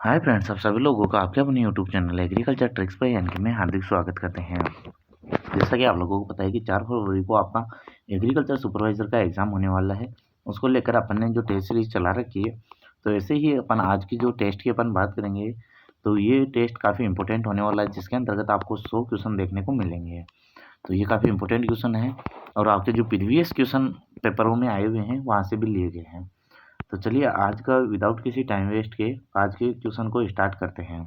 Hi friends, आप सभी लोगों का आपके अपने यूट्यूब चैनल एग्रीकल्चर ट्रिक्स पे यानी कि में हार्दिक स्वागत करते हैं। जैसा कि आप लोगों को पता है कि 4 फरवरी को आपका एग्रीकल्चर सुपरवाइजर का एग्ज़ाम होने वाला है। उसको लेकर अपन ने जो टेस्ट सीरीज चला रखी है, तो ऐसे ही अपन आज की जो टेस्ट की अपन बात करेंगे, तो ये टेस्ट काफ़ी इंपॉर्टेंट होने वाला है, जिसके अंतर्गत आपको 100 क्वेश्चन देखने को मिलेंगे। तो ये काफ़ी इंपॉर्टेंट क्वेश्चन है और आपके जो प्रीवियस क्वेश्चन पेपरों में आए हुए हैं, वहाँ से भी लिए गए हैं। तो चलिए आज का विदाउट किसी टाइम वेस्ट के आज के क्वेश्चन को स्टार्ट करते हैं।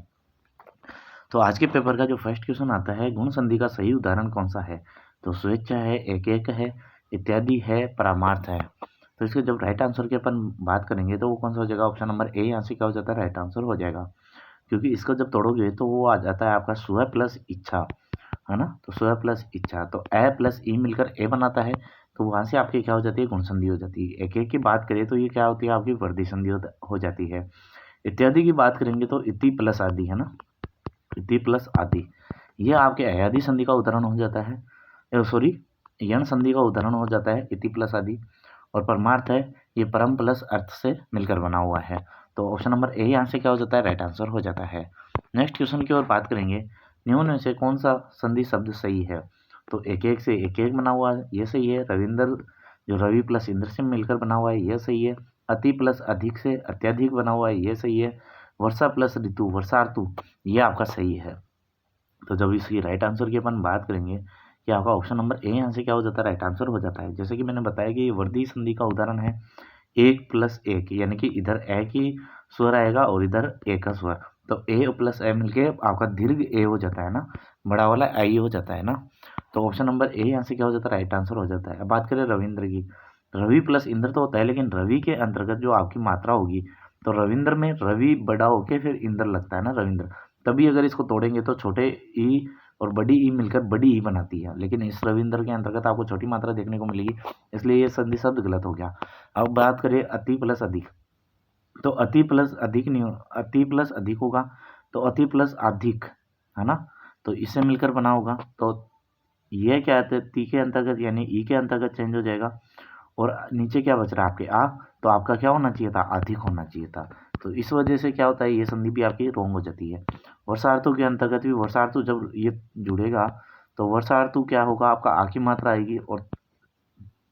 तो आज के पेपर का जो फर्स्ट क्वेश्चन आता है, गुण संधि का सही उदाहरण कौन सा है? तो स्वेच्छा है, एक एक है, इत्यादि है, परमार्थ है। तो इसके जब राइट आंसर की अपन बात करेंगे तो वो कौन सा हो जाएगा? ऑप्शन नंबर ए यहाँ से क्या हो जाता है? राइट आंसर हो जाएगा। क्योंकि इसका जब तोड़ोगे तो वो आ जाता है आपका स्व प्लस इच्छा, है ना? तो स्व प्लस इच्छा, तो ए प्लस ई मिलकर ए बनाता है। तो वहाँ से आपकी क्या हो जाती है? गुण संधि हो जाती है। एक एक की बात करें तो ये क्या होती है? आपकी वर्धी संधि हो जाती है। इत्यादि की बात करेंगे तो इति प्लस आदि, है ना? इति प्लस आदि, ये आपके अयादि संधि का उदाहरण हो जाता है। सॉरी, यण संधि का उदाहरण हो जाता है इति प्लस आदि। और परमार्थ है, ये परम प्लस अर्थ से मिलकर बना हुआ है। तो ऑप्शन नंबर ए यहाँ से क्या हो जाता है? राइट आंसर हो जाता है। नेक्स्ट क्वेश्चन की ओर बात करेंगे, निम्न में से कौन सा संधि शब्द सही है? तो एक एक से एक एक बना हुआ है, ये सही है। रविंद्र जो रवि प्लस इंद्र से मिलकर बना हुआ है, ये सही है। अति प्लस अधिक से अत्यधिक बना हुआ है, ये सही है। वर्षा प्लस ऋतु वर्षा ऋतु, ये आपका सही है। तो जब इसकी राइट आंसर की अपन बात करेंगे कि आपका ऑप्शन नंबर ए यहाँ से क्या हो जाता है? राइट आंसर हो जाता है। जैसे कि मैंने बताया कि ये वर्धी संधि का उदाहरण है, एक प्लस एक, यानी कि इधर ए की स्वर आएगा और इधर ए का स्वर, तो ए प्लस ए मिलके आपका दीर्घ ए हो जाता है ना, बड़ा वाला आई हो जाता है ना। तो ऑप्शन नंबर ए यहाँ से क्या हो जाता है? राइट आंसर हो जाता है। अब बात करें रविंद्र की, रवि प्लस इंद्र तो होता है, लेकिन रवि के अंतर्गत जो आपकी मात्रा होगी, तो रविंद्र में रवि बड़ा होके फिर इंद्र लगता है ना, रविंद्र। तभी अगर इसको तोड़ेंगे तो छोटे ई और बड़ी ई मिलकर बड़ी ई बनाती है, लेकिन इस रविंद्र के अंतर्गत आपको छोटी मात्रा देखने को मिलेगी, इसलिए ये संधि शब्द गलत हो गया। अब बात करें अति प्लस अधिक, तो अति प्लस अधिक नहीं अति प्लस अधिक होगा, तो अति प्लस अधिक, है ना? तो इससे मिलकर बना होगा, तो ये क्या है? ती के अंतर्गत यानी ई के अंतर्गत चेंज हो जाएगा। और नीचे क्या बच रहा है आपके? आ, तो आपका क्या होना चाहिए था? अधिक होना चाहिए था। तो इस वजह से क्या होता है? ये संधि भी आपकी रोंग हो जाती है। वर्षार्थु के अंतर्गत भी, वर्षार्थु जब ये जुड़ेगा तो वर्षार्थु क्या होगा? आपका आ की मात्रा आएगी और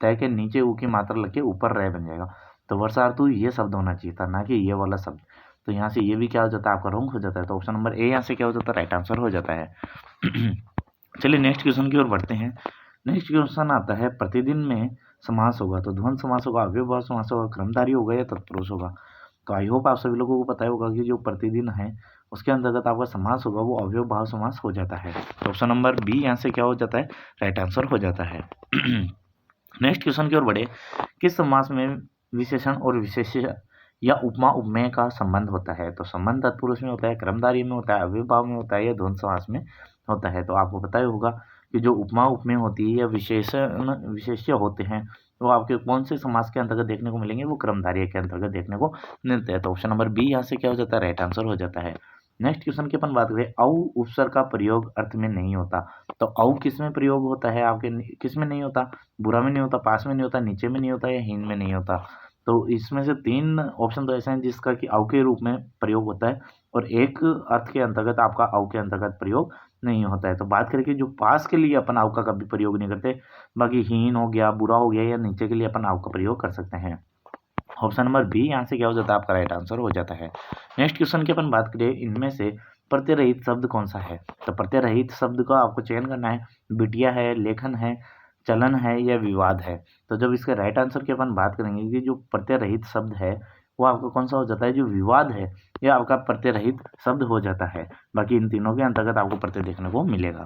तय के नीचे ऊ की मात्रा लग के ऊपर रह बन जाएगा। तो वर्षार्थु ये शब्द होना चाहिए था, ना कि ये वाला शब्द। तो यहाँ से ये भी क्या हो जाता है? आपका रोंग हो जाता है। तो ऑप्शन नंबर ए यहाँ से क्या हो जाता है? राइट आंसर हो जाता है। चलिए नेक्स्ट क्वेश्चन की ओर बढ़ते हैं। नेक्स्ट क्वेश्चन आता है, प्रतिदिन में समास होगा तो द्वंद्व समास होगा, अव्ययभाव समास होगा, क्रमधारी होगा या तत्पुरुष होगा? तो आई होप आप सभी लोगों को पता होगा कि जो प्रतिदिन है उसके अंतर्गत आपका समास होगा वो अव्ययभाव समास हो जाता है। तो ऑप्शन नंबर बी यहाँ से क्या हो जाता है? राइट आंसर हो जाता है। नेक्स्ट क्वेश्चन की ओर बढ़े, किस समास में विशेषण और विशेष्य या उपमा उपमेय का संबंध होता है? तो संबंध तत्पुरुष में होता है, क्रमधारी में होता है, अव्ययभाव में होता है या द्वंद्व समास में होता है? तो आपको पता ही होगा कि जो उपमा उपमेय होती है या विशेषण विशेष्य होते हैं, वो आपके कौन से समास के अंतर्गत देखने को मिलेंगे? वो क्रमधारय के अंतर्गत देखने को मिलते हैं। तो ऑप्शन नंबर बी यहाँ से क्या हो जाता है? राइट आंसर हो जाता है। नेक्स्ट क्वेश्चन की अपन बात करें, औ उपसर्ग का प्रयोग अर्थ में नहीं होता। तो औ किस में प्रयोग होता है? आपके किस में नहीं होता? बुरा में नहीं होता, पास में नहीं होता, नीचे में नहीं होता या हीन में नहीं होता? तो इसमें से 3 ऑप्शन तो ऐसे हैं जिसका कि औ के रूप में प्रयोग होता है और एक अर्थ के अंतर्गत आपका औ के अंतर्गत प्रयोग नहीं होता है। तो बात करें कि जो पास के लिए अपन औ का कभी प्रयोग नहीं करते, बाकी हीन हो गया, बुरा हो गया या नीचे के लिए अपन औ का प्रयोग कर सकते हैं। ऑप्शन नंबर बी यहाँ से क्या हो जाता है? आपका राइट आंसर हो जाता है। नेक्स्ट क्वेश्चन की अपन बात करें, इनमें से प्रत्यय रहित शब्द कौन सा है? तो प्रत्यय रहित शब्द का आपको चयन करना है, बिटिया है, लेखन है, चलन है या विवाद है? तो जब इसके राइट आंसर की अपन बात करेंगे कि जो प्रत्यय रहित शब्द है वो आपका कौन सा हो जाता है? जो विवाद है यह आपका प्रत्यय रहित शब्द हो जाता है। बाकी इन तीनों के अंतर्गत आपको प्रत्यय देखने को मिलेगा।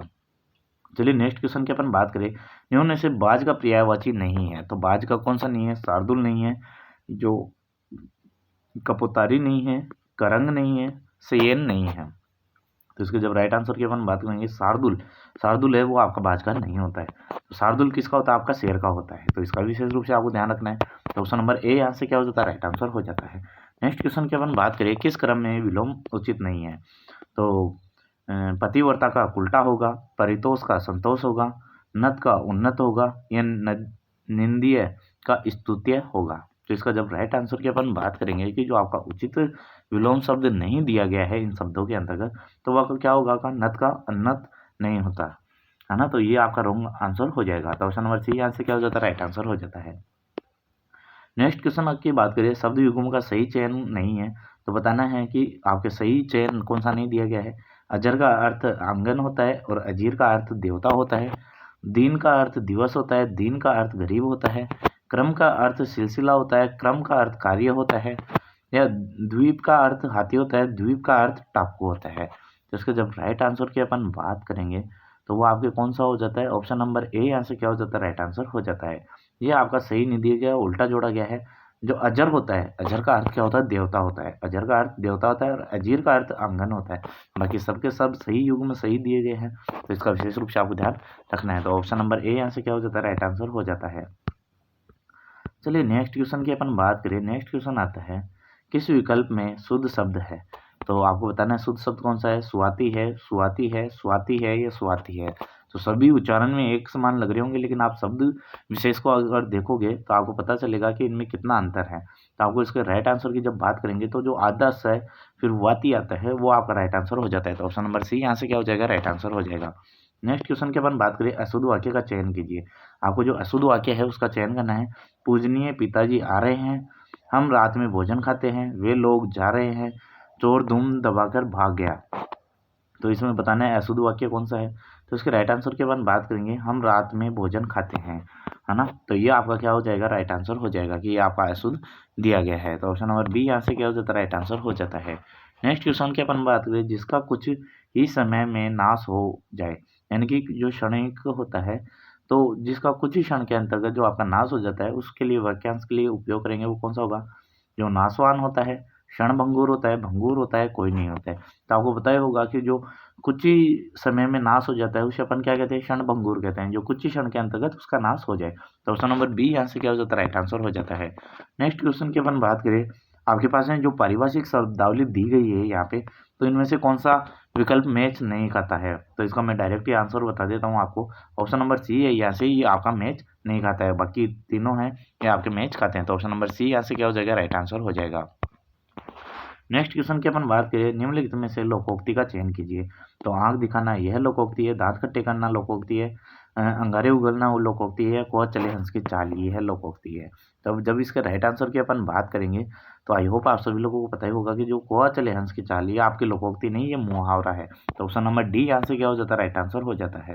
चलिए नेक्स्ट क्वेश्चन की अपन बात करें, निम्न में से बाज का पर्यायवाची नहीं है। तो बाज का कौन सा नहीं है? शार्दुल नहीं है, जो कपोतारी नहीं है, करंग नहीं है, सयेन नहीं है। तो इसके जब राइट आंसर की अपन बात करेंगे, शार्दुल, शार्दुल है वो आपका बाज का नहीं होता है। तो शार्दुल किसका होता है? आपका शेर का होता है। तो इसका विशेष रूप से आपको ध्यान रखना है। तो ऑप्शन नंबर ए यहाँ से क्या हो जाता है? राइट आंसर हो जाता है। नेक्स्ट क्वेश्चन की अपन बात करें, किस क्रम में विलोम उचित नहीं है? तो पतिव्रता का उल्टा होगा, परितोष का संतोष होगा, नत का उन्नत होगा या निंदीय का स्तुत्य होगा? तो इसका जब राइट आंसर की अपन बात करेंगे कि जो आपका उचित विलोम शब्द नहीं दिया गया है इन शब्दों के अंतर्गत, तो वह क्या होगा का नत का अन्नत नहीं होता है ना। तो ये आपका रॉन्ग आंसर हो जाएगा। तो ऑप्शन नंबर सी यहाँ से क्या हो जाता है, राइट आंसर हो जाता है। नेक्स्ट क्वेश्चन की बात करें, शब्द युग्म का सही चयन नहीं है, तो बताना है कि आपके सही चयन कौन सा नहीं दिया गया है। अजर का अर्थ आंगन होता है और अजीर का अर्थ देवता होता है। दीन का अर्थ दिवस होता है, दीन का अर्थ गरीब होता है। क्रम का अर्थ सिलसिला होता है, क्रम का अर्थ कार्य होता है। या द्वीप का अर्थ हाथी होता है, द्वीप का अर्थ टापू होता है। तो इसके जब राइट आंसर की अपन बात करेंगे तो वो आपके कौन सा हो जाता है, ऑप्शन नंबर ए यहाँ से क्या हो जाता है, राइट आंसर हो जाता है। ये आपका सही नहीं दिया गया, उल्टा जोड़ा गया है। जो अजर होता है, अजर का अर्थ क्या होता है, देवता होता है। अजर का अर्थ देवता होता है और अजीर का अर्थ आंगन होता है। बाकी सबके सब सही युग में सही दिए गए हैं, तो इसका विशेष रूप से आपको ध्यान रखना है। तो ऑप्शन नंबर ए यहाँ से क्या हो जाता है, राइट आंसर हो जाता है। चलिए नेक्स्ट क्वेश्चन की अपन बात करें। नेक्स्ट क्वेश्चन आता है, किस विकल्प में शुद्ध शब्द है। तो आपको बताना है शुद्ध शब्द कौन सा है, स्वाति है, स्वाति है, स्वाति है या स्वाति है। तो सभी उच्चारण में एक समान लग रहे होंगे, लेकिन आप शब्द विशेष को अगर देखोगे तो आपको पता चलेगा कि इनमें कितना अंतर है। तो आपको इसके राइट आंसर की जब बात करेंगे तो जो आधा स है फिर वाती आता है, वो आपका राइट आंसर हो जाता है। तो ऑप्शन नंबर सी यहाँ से क्या हो जाएगा, राइट आंसर हो जाएगा। नेक्स्ट क्वेश्चन की अपन बात करें, अशुद्ध वाक्य का चयन कीजिए। आपको जो अशुद्ध वाक्य है उसका चयन करना है। पूजनीय पिताजी आ रहे हैं, हम रात में भोजन खाते हैं, वे लोग जा रहे हैं, चोर धूम दबाकर भाग गया। तो इसमें बताना है अशुद्ध वाक्य कौन सा है। तो इसके राइट आंसर की अपन बात करेंगे, हम रात में भोजन खाते हैं, है ना। तो ये आपका क्या हो जाएगा, राइट आंसर हो जाएगा कि ये आपका अशुद्ध दिया गया है। तो ऑप्शन नंबर बी यहाँ से क्या हो जाता है, राइट आंसर हो जाता है। नेक्स्ट क्वेश्चन की अपन बात करें, जिसका कुछ ही समय में नाश हो जाए, यानी कि जो क्षणिक होता है, तो जिसका कुछ ही क्षण के अंतर्गत जो आपका नाश हो जाता है, उसके लिए वाक्यांश के लिए उपयोग करेंगे वो कौन सा होगा। जो नाशवान होता है, क्षण भंगुर होता है, भंगुर होता है, कोई नहीं होता है। तो आपको पता ही होगा कि जो कुछ ही समय में नाश हो जाता है उसे अपन क्या कहते हैं, क्षण भंगुर कहते हैं। जो कुछ ही क्षण के अंतर्गत उसका नाश हो जाए। तो ऑप्शन नंबर बी यहाँ से क्या हो जाता है, राइट आंसर हो जाता है। नेक्स्ट क्वेश्चन की अपन बात करें, आपके पास में जो पारिभाषिक शब्दावली दी गई है यहाँ पे, तो इनमें से कौन सा विकल्प मैच नहीं खाता है। तो इसका मैं डायरेक्ट ही आंसर बता देता हूँ आपको। ऑप्शन नंबर सी है, यहाँ से ये आपका मैच नहीं खाता है, बाकी तीनों हैं ये आपके मैच खाते हैं। तो ऑप्शन नंबर सी यहाँ से क्या हो जाएगा, राइट आंसर हो जाएगा। नेक्स्ट क्वेश्चन की अपन बात करें, निम्नलिखित में से लोकोक्ति का चयन कीजिए। तो आंख दिखाना यह लोकोक्ति है, दांत खट्टे करना लोकोक्ति है, अंगारे उगलना वो लोकोक्ति है, कोह चले हंस की चाल ये है लोकोक्ति है। तब जब इसके राइट आंसर की अपन बात करेंगे तो आई होप आप सभी लोगों को पता ही होगा कि जो कोह चले हंस की चाल ये आपकी लोकोक्ति नहीं, ये मुहावरा है। तो ऑप्शन नंबर डी यहाँ से क्या हो जाता है, राइट आंसर हो जाता है।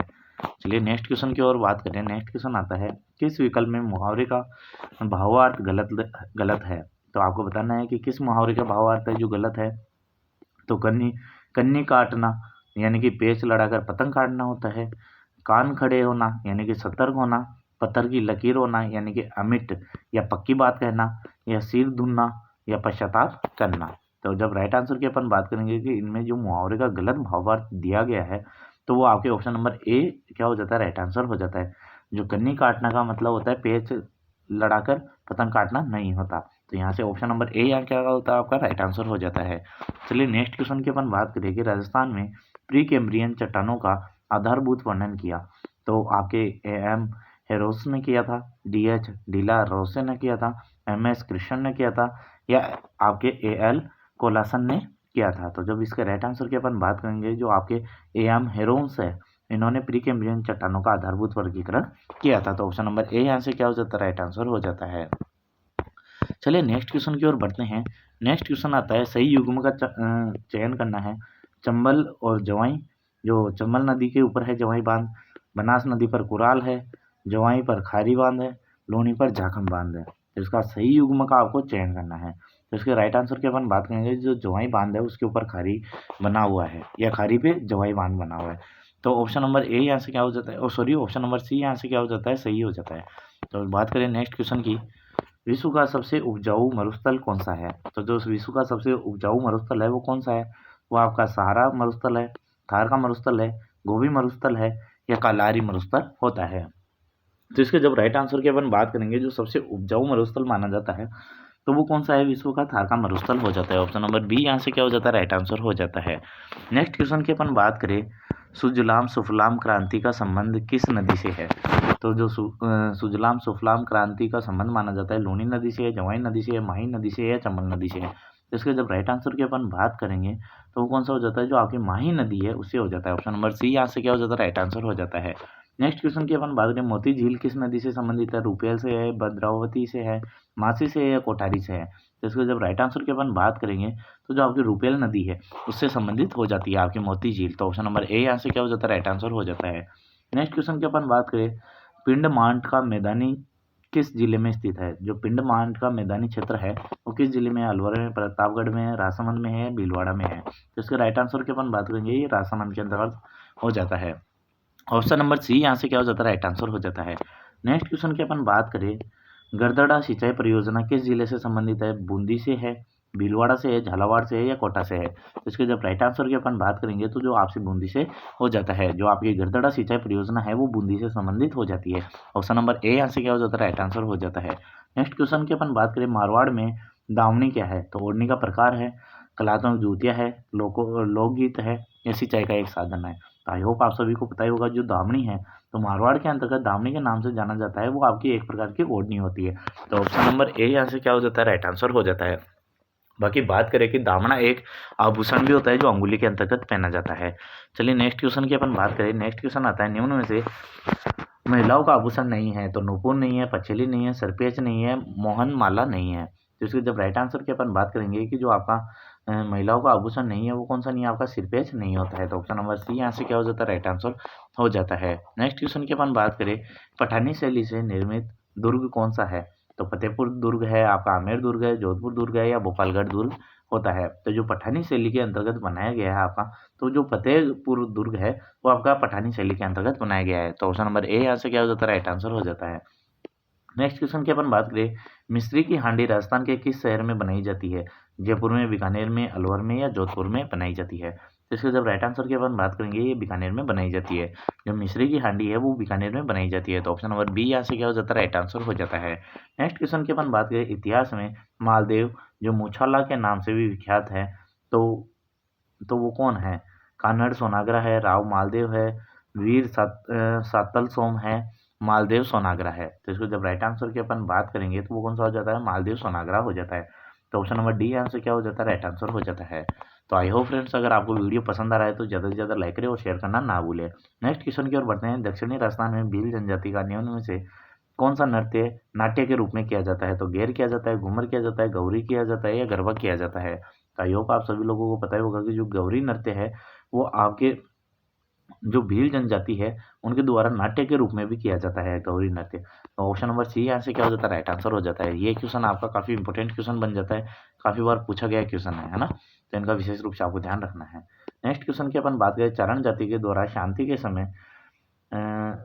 चलिए नेक्स्ट क्वेश्चन की ओर बात करें। नेक्स्ट क्वेश्चन आता है, किस विकल्प में मुहावरे का भावार्थ गलत है। तो आपको बताना है कि किस मुहावरे का भावार्थ है जो गलत है। तो कन्नी काटना यानी कि पेच लड़ाकर पतंग काटना होता है। कान खड़े होना यानी कि सतर्क होना। पत्थर की लकीर होना यानी कि अमिट या पक्की बात कहना। या सिर धुनना या पश्चाताप करना। तो जब राइट आंसर की अपन बात करेंगे कि इनमें जो मुहावरे का गलत भावार्थ दिया गया है, तो वो आपके ऑप्शन नंबर ए क्या हो जाता है, राइट आंसर हो जाता है। जो कन्नी काटना का मतलब होता है पेच लड़ाकर पतंग काटना नहीं होता। तो यहाँ से ऑप्शन नंबर ए यहाँ क्या होता है, आपका राइट आंसर हो जाता है। चलिए नेक्स्ट क्वेश्चन की अपन बात करेंगे। राजस्थान में प्री कैम्ब्रियन चट्टानों का आधारभूत वर्णन किया। तो आपके एम हेरोस ने किया था, डीएच डीला रोसे ने किया था, एमएस कृष्ण ने किया था, या आपके एएल कोलासन ने किया था। तो जब इसके राइट आंसर की अपन बात करेंगे, जो आपके एम हेरोन्स है इन्होंने प्री कैम्ब्रियन चट्टानों का आधारभूत वर्गीकरण किया था। तो ऑप्शन नंबर ए यहाँ से क्या हो जाता है, राइट आंसर हो जाता है। चलिए नेक्स्ट क्वेश्चन की ओर बढ़ते हैं। नेक्स्ट क्वेश्चन आता है, सही युग्म का चयन करना है। चंबल और जवाई, जो चंबल नदी के ऊपर है जवाई बांध, बनास नदी पर कुराल है, जवाई पर खारी बांध है, लोनी पर झाखम बांध है। तो इसका सही युग्म का आपको चयन करना है। तो इसके राइट आंसर की अपन बात करेंगे, जो जवाई बांध है उसके ऊपर खारी बना हुआ है या खारी पे जवाई बांध बना हुआ है। तो ऑप्शन नंबर ए यहाँ से क्या हो जाता है, ऑप्शन नंबर सी यहाँ से क्या हो जाता है, सही हो जाता है। तो बात करें नेक्स्ट क्वेश्चन की, विश्व का सबसे उपजाऊ मरुस्थल कौन सा है। तो जो विश्व का सबसे उपजाऊ मरुस्थल है वो कौन सा है, वो आपका सहारा मरुस्थल है, थार का मरुस्थल है, गोबी मरुस्थल है, या कालारी मरुस्थल होता है। तो इसके जब राइट आंसर की अपन बात करेंगे, जो सबसे उपजाऊ मरुस्थल माना जाता है तो वो कौन सा है, विश्व का थार का मरुस्थल हो जाता है। ऑप्शन नंबर बी यहाँ से क्या हो जाता है, राइट आंसर हो जाता है। नेक्स्ट क्वेश्चन की अपन बात करें, सुजलाम सुफलाम क्रांति का संबंध किस नदी से है। तो जो सुजलाम सुफलाम क्रांति का संबंध माना जाता है, लूनी नदी से है, जवाई नदी से है, माही नदी से है, या चंबल नदी से है। तो इसके जब राइट आंसर की अपन बात करेंगे तो वो कौन सा हो जाता है, जो आपकी माही नदी है उससे हो जाता है। ऑप्शन नंबर सी यहाँ से क्या हो जाता है, राइट आंसर हो जाता है। नेक्स्ट क्वेश्चन की अपन बात करें, मोती झील किस नदी से संबंधित है, रुपेल से है, भद्रावती से है, मासी से है या कोठारी से है। तो इसको जब राइट आंसर की अपन बात करेंगे तो जो आपकी रुपेल नदी है उससे संबंधित हो जाती है आपकी मोती झील। तो ऑप्शन नंबर ए यहाँ से क्या हो जाता है, राइट आंसर हो जाता है। नेक्स्ट क्वेश्चन की अपन बात करें, पिंडमांट का मैदानी किस जिले में स्थित है। जो पिंडमांट का मैदानी क्षेत्र है वो किस जिले में है, अलवर में, प्रतापगढ़ में है, राजसमंद में है, भीलवाड़ा में है। तो इसके राइट आंसर की अपन बात करेंगे, ये राजसमंद के अंतर्गत हो जाता है। ऑप्शन नंबर सी यहाँ से क्या हो जाता है, राइट आंसर हो जाता है। नेक्स्ट क्वेश्चन की अपन बात करें, गरदड़ा सिंचाई परियोजना किस जिले से संबंधित है, बूंदी से है, भीलवाड़ा से है, झालावाड़ से है या कोटा से है। तो इसके जब राइट आंसर की अपन बात करेंगे तो जो आपसे बूंदी से हो जाता है। जो आपकी गरदड़ा सिंचाई परियोजना है वो बूंदी से संबंधित हो जाती है। ऑप्शन नंबर ए यहाँ से क्या हो जाता है, राइट आंसर हो जाता है। नेक्स्ट क्वेश्चन की अपन बात करें, मारवाड़ में दावनी क्या है। तो ओढ़नी का प्रकार है, कलात्मक जूतियाँ है, लोकगीत है या सिंचाई का एक साधन है। तो आई होप आप सभी को पता ही होगा, जो दावनी है तो मारवाड़ के अंतर्गत दावनी के नाम से जाना जाता है, वो आपकी एक प्रकार की ओढ़नी होती है। तो ऑप्शन नंबर ए यहाँ से क्या हो जाता है, राइट आंसर हो जाता है। बाकी बात करें कि दामना एक आभूषण भी होता है जो अंगुली के अंतर्गत पहना जाता है। चलिए नेक्स्ट क्वेश्चन की अपन बात करें। नेक्स्ट क्वेश्चन आता है, निम्न में से महिलाओं का आभूषण नहीं है। तो नूपुर नहीं है, पछेली नहीं है, सरपेच नहीं है, मोहन माला नहीं है। तो इसकी जब राइट आंसर की अपन बात करेंगे कि जो आपका महिलाओं का आभूषण नहीं है वो कौन सा नहीं है, आपका सिरपेच नहीं होता है। तो ऑप्शन नंबर सी यहाँ से क्या हो जाता है, राइट आंसर हो जाता है। नेक्स्ट क्वेश्चन की अपन बात करें, पठानी शैली से निर्मित दुर्ग कौन सा है। तो फतेहपुर दुर्ग है, आपका आमेर दुर्ग है, जोधपुर दुर्ग है या भोपालगढ़ दुर्ग होता है। तो जो पठानी शैली के अंतर्गत बनाया गया है आपका, तो जो फतेहपुर दुर्ग है वो आपका पठानी शैली के अंतर्गत बनाया गया है। तो ऑप्शन नंबर ए यहाँ से क्या हो जाता है, राइट आंसर हो जाता है। नेक्स्ट क्वेश्चन की अपन बात करें, मिस्री की हांडी राजस्थान के किस शहर में बनाई जाती है। जयपुर में, बीकानेर में, अलवर में या जोधपुर में बनाई जाती है। तो इसके जब राइट आंसर की अपन बात करेंगे, ये बीकानेर में बनाई जाती है। जो मिस्री की हांडी है वो बीकानेर में बनाई जाती है। तो ऑप्शन नंबर बी यहाँ से क्या हो जाता है, राइट आंसर हो जाता है। नेक्स्ट क्वेश्चन की अपन बात करें, इतिहास में मालदेव जो मूछाला के नाम से भी विख्यात है, तो वो कौन है। कान्हड़ सोनाग्रा है, राव मालदेव है, वीर सातल सोम है, मालदेव सोनाग्रा है। तो इसको जब राइट आंसर की अपन बात करेंगे तो वो कौन सा हो जाता है, मालदेव सोनाग्रा हो जाता है। तो ऑप्शन नंबर डी आंसर क्या हो जाता है, राइट आंसर हो जाता है। तो आई होप फ्रेंड्स, अगर आपको वीडियो पसंद आ रहा है तो ज़्यादा से ज़्यादा लाइक करें और शेयर करना ना भूलें। नेक्स्ट क्वेश्चन की ओर बढ़ते हैं। दक्षिणी राजस्थान में भील जनजाति का निम्न में से कौन सा नृत्य नाट्य के रूप में किया जाता है। तो गेर किया जाता है, घूमर किया जाता है, गौरी किया जाता है या गरबा किया जाता है। तो आई होप आप सभी लोगों को पता ही होगा कि जो गौरी नृत्य है वो आपके जो भील जनजाति है उनके द्वारा नाट्य के रूप में भी किया जाता है गौरी नृत्य। तो ऑप्शन नंबर सी यहाँ से क्या हो जाता है, राइट आंसर हो जाता है। ये क्वेश्चन आपका काफ़ी इंपॉर्टेंट क्वेश्चन बन जाता है, काफ़ी बार पूछा गया क्वेश्चन है ना, तो इनका विशेष रूप से आपको ध्यान रखना है। नेक्स्ट क्वेश्चन की अपन बात करें, चारण जाति के द्वारा शांति के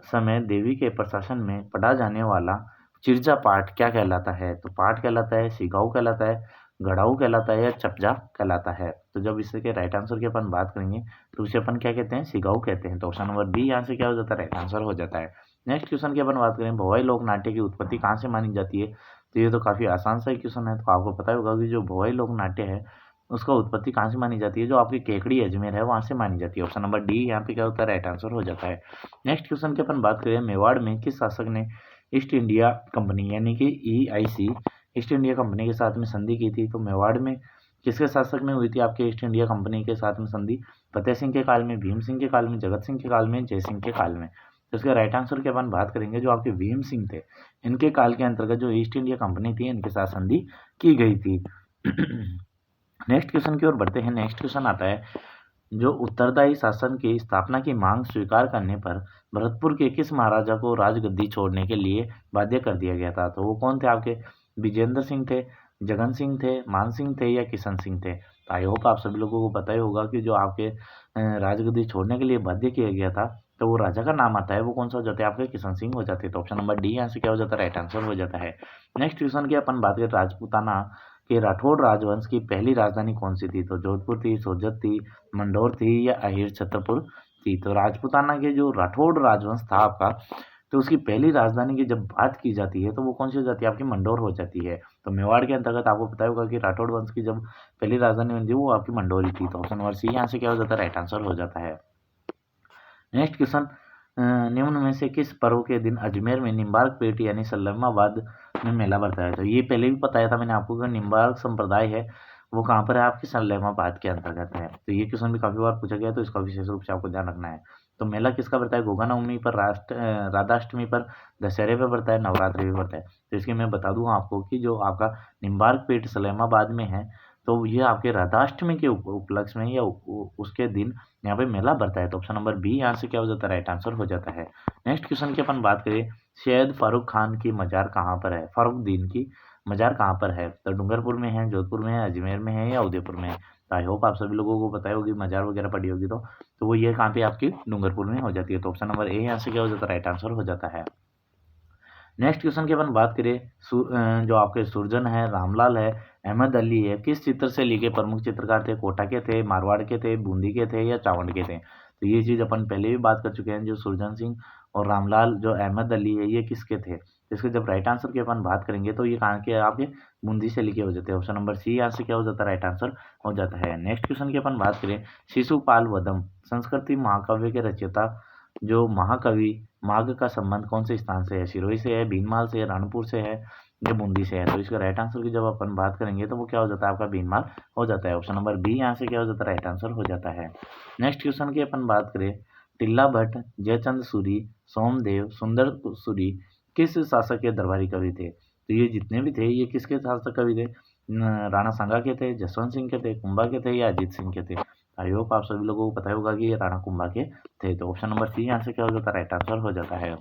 समय देवी के प्रशासन में पढ़ा जाने वाला चिरजा पाठ क्या कहलाता है। तो पाठ कहलाता है, सिगाऊ कहलाता है, गढ़ाऊ कहलाता है या चपजा कहलाता है। तो जब इसके राइट आंसर की अपन बात करेंगे तो उसे अपन क्या कहते हैं, सिगाऊ कहते हैं। तो ऑप्शन नंबर बी यहाँ से क्या हो जाता है, राइट आंसर हो जाता है। नेक्स्ट क्वेश्चन की अपन बात करें, भवाई लोक नाट्य की उत्पत्ति कहाँ से मानी जाती है। तो ये तो काफ़ी आसान सा क्वेश्चन है, तो आपको पता होगा कि जो भवाई लोक नाट्य है उसका उत्पत्ति कहाँ से मानी जाती है, जो आपकी केकड़ी अजमेर है वहाँ से मानी जाती है। ऑप्शन नंबर डी यहाँ पे क्या होता है, राइट आंसर हो जाता है। नेक्स्ट क्वेश्चन की अपन बात करें, मेवाड़ में किस शासक ने ईस्ट इंडिया कंपनी यानी कि EIC ईस्ट इंडिया कंपनी के साथ में संधि की थी। तो मेवाड़ में किसके शासक में हुई थी आपके ईस्ट इंडिया कंपनी के साथ में संधि, फतेह सिंह के काल में, भीम सिंह के काल में, जगत सिंह के काल में, जय सिंह के काल में। तो इसका राइट आंसर की अपन बात करेंगे, जो आपके भीम सिंह थे इनके काल के अंतर्गत जो ईस्ट इंडिया कंपनी थी इनके साथ संधि की गई थी। नेक्स्ट क्वेश्चन की ओर बढ़ते हैं। नेक्स्ट क्वेश्चन आता है, जो उत्तरदायी शासन की स्थापना की मांग स्वीकार करने पर भरतपुर के किस महाराजा को राजगद्दी छोड़ने के लिए बाध्य कर दिया गया था। तो वो कौन थे आपके, विजेंद्र सिंह थे, जगन सिंह थे, मान सिंह थे या किशन सिंह थे। तो आई होप आप सभी लोगों को पता ही होगा कि जो आपके राजगद्दी छोड़ने के लिए बाध्य किया गया था तो वो राजा का नाम आता है, वो कौन सा हो जाता है आपके, किशन सिंह हो जाते हैं। तो ऑप्शन नंबर डी यहाँ से क्या हो जाता है, राइट आंसर हो जाता है। नेक्स्ट क्वेश्चन की अपन बात करें, राजपूताना के राठौड़ राजवंश की पहली राजधानी कौन सी थी। तो जोधपुर थी, सोजत थी, मंडोर थी या अहिर छत्रपुर थी। तो राजपूताना के जो राठौड़ राजवंश था आपका, तो उसकी पहली राजधानी की जब बात की जाती है तो वो कौन सी हो जाती है आपकी, मंडोर हो जाती है। तो मेवाड़ के अंतर्गत आपको पता होगा कि राठौड़ वंश की जब पहली राजधानी बनी थी वो आपकी मंडोरी थी। तो ऑप्शन नंबर सी यहाँ से क्या हो जाता है, राइट आंसर हो जाता है। नेक्स्ट क्वेश्चन, निम्न में से किस पर्व के दिन अजमेर में निम्बार्क पेट यानी सल्लमाबाद में मेला बढ़ता है। तो ये पहले भी बताया था मैंने आपको कि निम्बार्क संप्रदाय है वो कहाँ पर है, आपकी सलेमाबाद के अंतर्गत है। तो ये क्वेश्चन भी काफ़ी बार पूछा गया है, तो इसका विशेष रूप से आपको ध्यान रखना है। तो मेला किसका पड़ता है, गोगा नवमी पर, राधाष्टमी पर, दशहरे पे पड़ता है, नवरात्रि पे पड़ता है। तो इसकी मैं बता दूँ आपको कि जो आपका निम्बार्क पेट सलेमाबाद में है, तो ये आपके राधाष्टमी के उपलक्ष्य में या उसके दिन यहाँ पे मेला बढ़ता है। तो ऑप्शन नंबर बी यहाँ से क्या हो जाता है, राइट आंसर हो जाता है। नेक्स्ट क्वेश्चन की अपन बात करें, सैयद फारूक खान की मजार कहाँ पर है, फारूकदीन की मजार कहाँ पर है। तो डूंगरपुर में है, जोधपुर में है, अजमेर में है या उदयपुर में है। तो आई होप आप सभी लोगों को पता होगी, मजार वगैरह पड़ी होगी। तो वो ये कहाँ पे आपकी डूंगरपुर में हो जाती है। तो ऑप्शन नंबर ए यहाँ से क्या हो जाता है, राइट आंसर हो जाता है। नेक्स्ट क्वेश्चन की अपन बात करें, जो आपके सुरजन है, रामलाल है, अहमद अली है, किस चित्र से लिखे प्रमुख चित्रकार थे, कोटा के थे, मारवाड़ के थे, बूंदी के थे या चावंड के थे। तो ये चीज़ अपन पहले भी बात कर चुके हैं, जो सुरजन सिंह और रामलाल, जो अहमद अली है, ये किसके थे। तो इसके जब राइट आंसर की अपन बात करेंगे तो ये कहाँ के आपके बूंदी से लिखे हो जाते हैं। ऑप्शन नंबर सी यहाँ से क्या हो जाता है, राइट आंसर हो जाता है। नेक्स्ट क्वेश्चन की अपन बात करें, शिशुपाल वदम संस्कृति महाकाव्य के रचयिता जो महाकवि माघ का संबंध कौन से स्थान से है, सिरोही से है, भीनमाल से है, राणपुर से है या बूंदी से है। तो इसका राइट आंसर की जब अपन बात करेंगे तो वो क्या हो जाता है, आपका भीनमाल हो जाता है। ऑप्शन नंबर बी यहाँ से क्या हो जाता है, राइट आंसर हो जाता है। नेक्स्ट क्वेश्चन की अपन बात करें, टिल्ला भट्ट, जयचंद सूरी, सोमदेव, सुंदर सूरी किस शासक के दरबारी कवि थे। तो ये जितने भी थे ये किसके शासक कवि थे, राणा सांगा के थे, जसवंत सिंह के थे, कुंभा के थे या अजीत सिंह के थे। आई होप आप सभी लोगों को पता होगा कि ये राणा कुंभा के थे। तो ऑप्शन नंबर सी यहाँ से क्या हो जाता है, राइट आंसर हो जाता है।